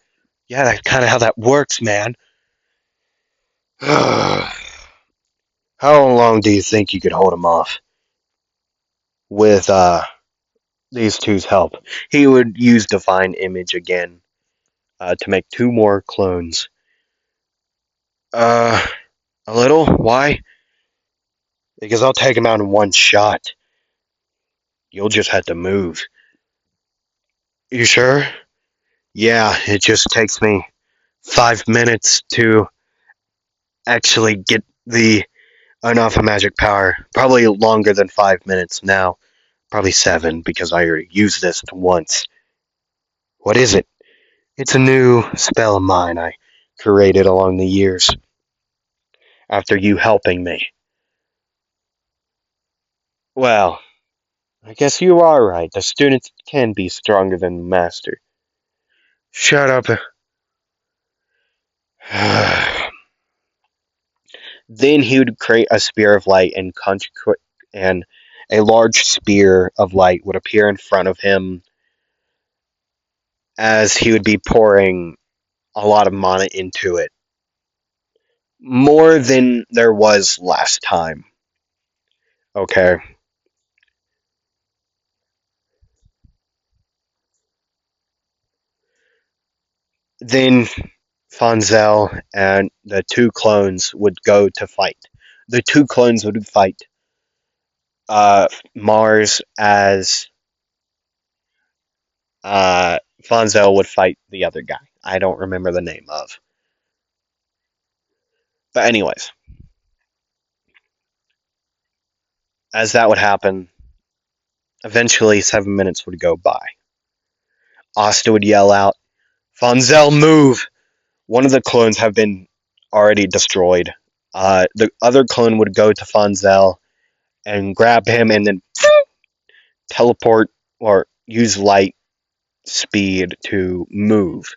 Speaker 1: Yeah, that's kind of how that works, man. How long do you think you could hold him off with these two's help? He would use Divine Image again to make two more clones. Uh, a little. Why? Because I'll take him out in one shot. You'll just have to move. You sure? Yeah, it just takes me 5 minutes to actually get the enough of magic power. Probably longer than 5 minutes now. Probably 7 because I already used this once. What is it? It's a new spell of mine I created along the years after you helping me. Well, I guess you are right. The students can be stronger than the master. Shut up. Then he would create a spear of light and a large spear of light would appear in front of him as he would be pouring a lot of mana into it. More than there was last time. Okay. Then Fonzel and the two clones would go to fight. The two clones would fight Mars as Fonzel would fight the other guy. I don't remember the name of. But anyways, as that would happen, Eventually, 7 minutes would go by. Asta would yell out, Fonzel, move! One of the clones have been already destroyed. The other clone would go to Fonzel and grab him and then teleport or use light speed to move.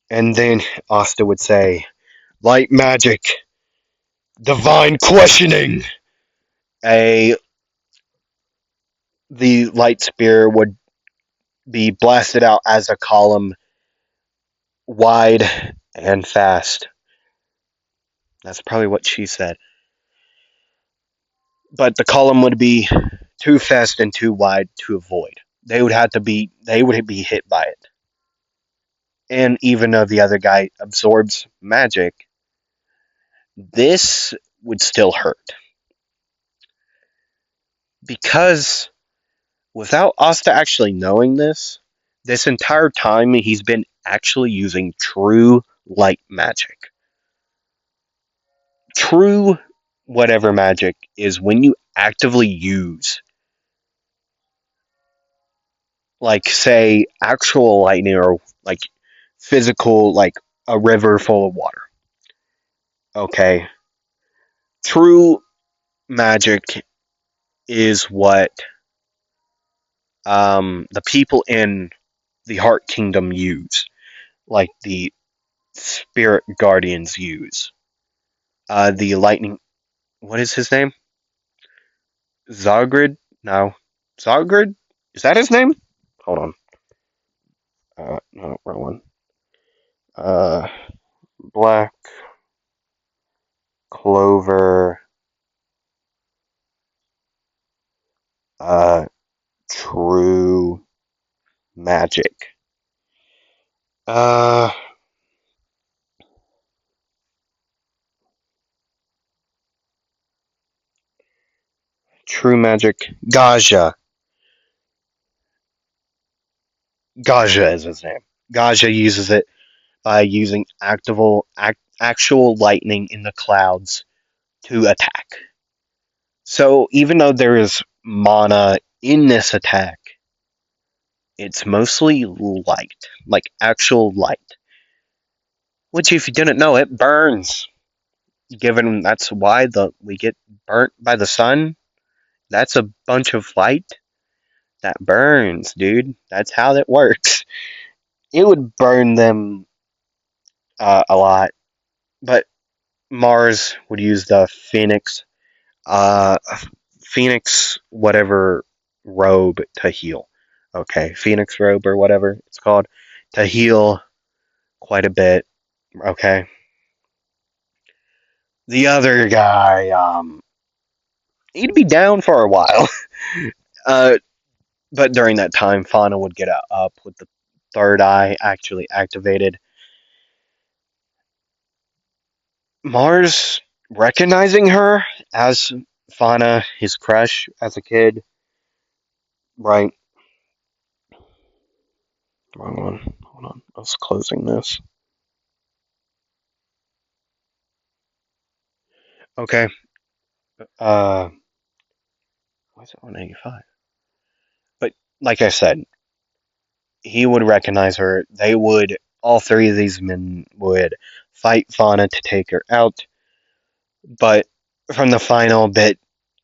Speaker 1: And then Asta would say, Light magic, divine questioning. A The light spear would be blasted out as a column wide and fast. That's probably what she said. But the column would be too fast and too wide to avoid. They would be hit by it. And even though the other guy absorbs magic, this would still hurt. Because without Asta actually knowing this entire time he's been actually using true light magic. True whatever magic is when you actively use, like, say, actual lightning or, like, physical, like a river full of water. Okay. True magic is what the people in the Heart Kingdom use, like the Spirit Guardians use. The lightning. What is his name? Zagrid? No. Zagrid? Is that his name? Hold on. No, wrong one. Uh, Black Clover. Uh, True Magic. Uh, True Magic. Gaja. Gaja is his name. Gaja uses it by using actual lightning in the clouds to attack. So even though there is mana in this attack, it's mostly light, like actual light. Which, if you didn't know, it burns. Given that's why we get burnt by the sun. That's a bunch of light that burns, dude. That's how that works. It would burn them a lot, but Mars would use the uh, Phoenix whatever robe to heal. Okay, Phoenix robe or whatever it's called to heal quite a bit. Okay, the other guy, he'd be down for a while. uh, but during that time, Fauna would get up with the third eye actually activated. Mars recognizing her as Fauna, his crush as a kid. Right. Wrong one. Hold on. I was closing this. Okay. Uh, why is it 185? But like I said, he would recognize her. All three of these men would fight Fauna to take her out. But from the final bit,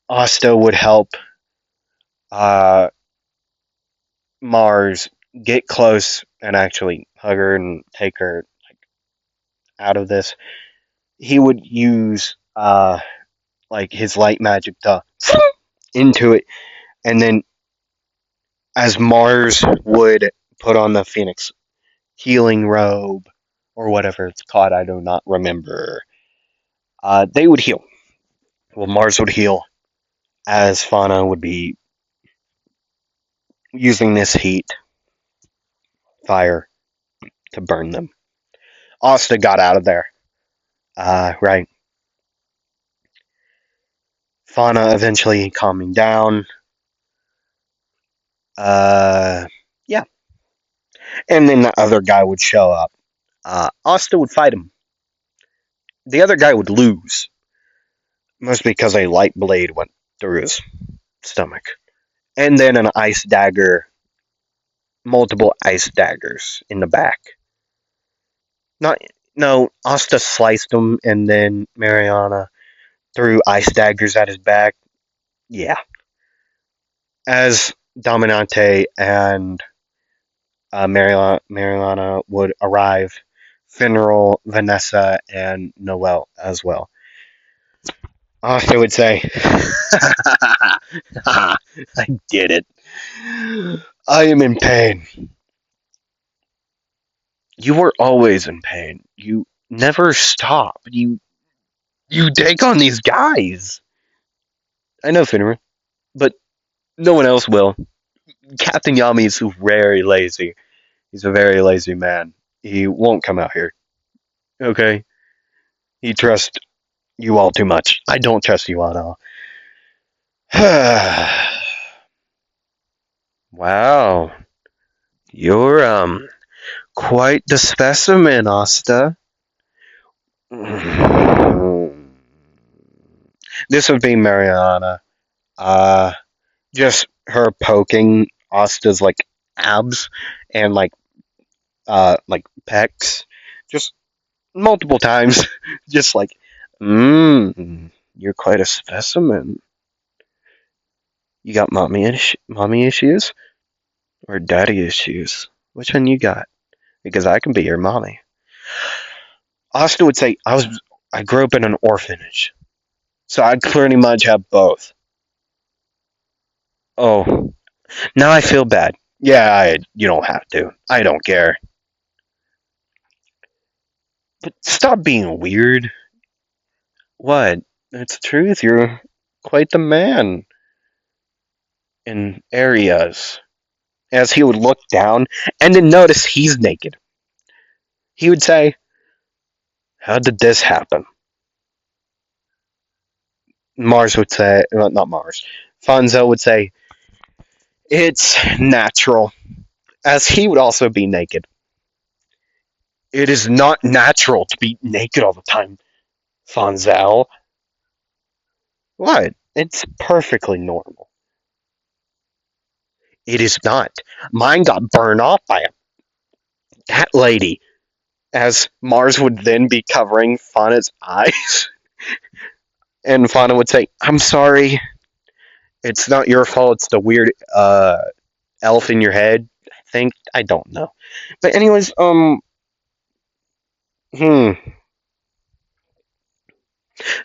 Speaker 1: Asta would help uh, Mars get close and actually hug her and take her, like, out of this. He would use like his light magic to into it, and then as Mars would put on the Phoenix healing robe or whatever it's called, I do not remember. They would heal. Well, Mars would heal as Fauna would be using this heat, fire, to burn them. Asta got out of there. Right. Fauna eventually calming down. Yeah. And then the other guy would show up. Asta would fight him. The other guy would lose. Mostly because a light blade went through his stomach. and then an ice dagger, multiple ice daggers in the back. Not no, Asta sliced him, and then Mariana threw ice daggers at his back. Yeah, as Dominante and Mariana would arrive, Finral, Vanessa, and Noel as well. Asta would say, I did it. I am in pain. You were always in pain. You never stop. You take on these guys. I know, Finral, but no one else will. Captain Yami is very lazy. He's a very lazy man. He won't come out here. Okay? He trusts you all too much. I don't trust you at all. Wow. You're quite the specimen, Asta. This would be Mariana. Uh just her poking Asta's like abs and like pecs. Just multiple times. Just like you're quite a specimen. You got mommy issues or daddy issues? Which one you got? Because I can be your mommy. Austin would say I grew up in an orphanage, so I pretty much have both. Oh, now I feel bad. Yeah, you don't have to. I don't care. But stop being weird. What? It's the truth. You're quite the man in areas. As he would look down and then notice he's naked, he would say, "How did this happen?" Mars would say, well, not Mars. Fonzo would say, "It's natural," as he would also be naked. It is not natural to be naked all the time, Fonzel. What? It's perfectly normal. It is not. Mine got burned off by that lady, as Mars would then be covering Fauna's eyes. And Fauna would say, "I'm sorry. It's not your fault. It's the weird elf in your head. I think. I don't know." But anyways, hmm.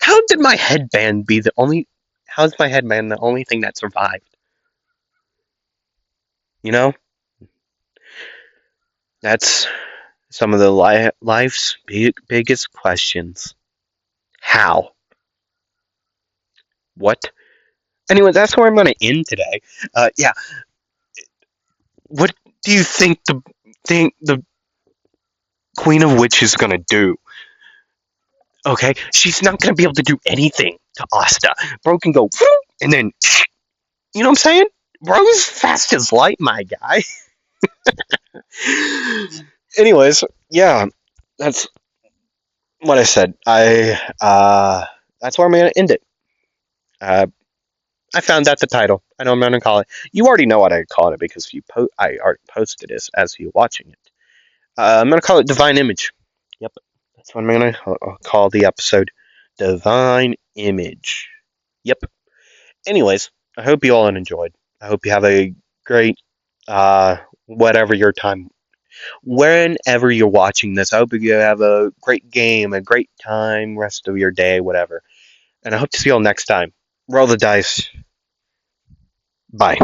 Speaker 1: How did my headband be the only? How's my headband the only thing that survived? You know, that's some of the life's biggest questions. How? What? Anyway, that's where I'm going to end today. Yeah. What do you think the Queen of Witch is going to do? Okay, she's not going to be able to do anything to Asta. Bro can go, and then, you know what I'm saying? Bro's fast as light, my guy. Anyways, yeah, that's what I said. That's where I'm gonna end it. Uh, I found that the title. I know I'm gonna call it. You already know what I called it because I already posted this as you watching it. I'm gonna call it Divine Image. Yep, that's what I'm gonna call the episode. Divine Image. Yep. Anyways, I hope you all enjoyed. I hope you have a great whatever your time whenever you're watching this. I hope you have a great game, a great time, rest of your day, whatever. And I hope to see you all next time. Roll the dice. Bye.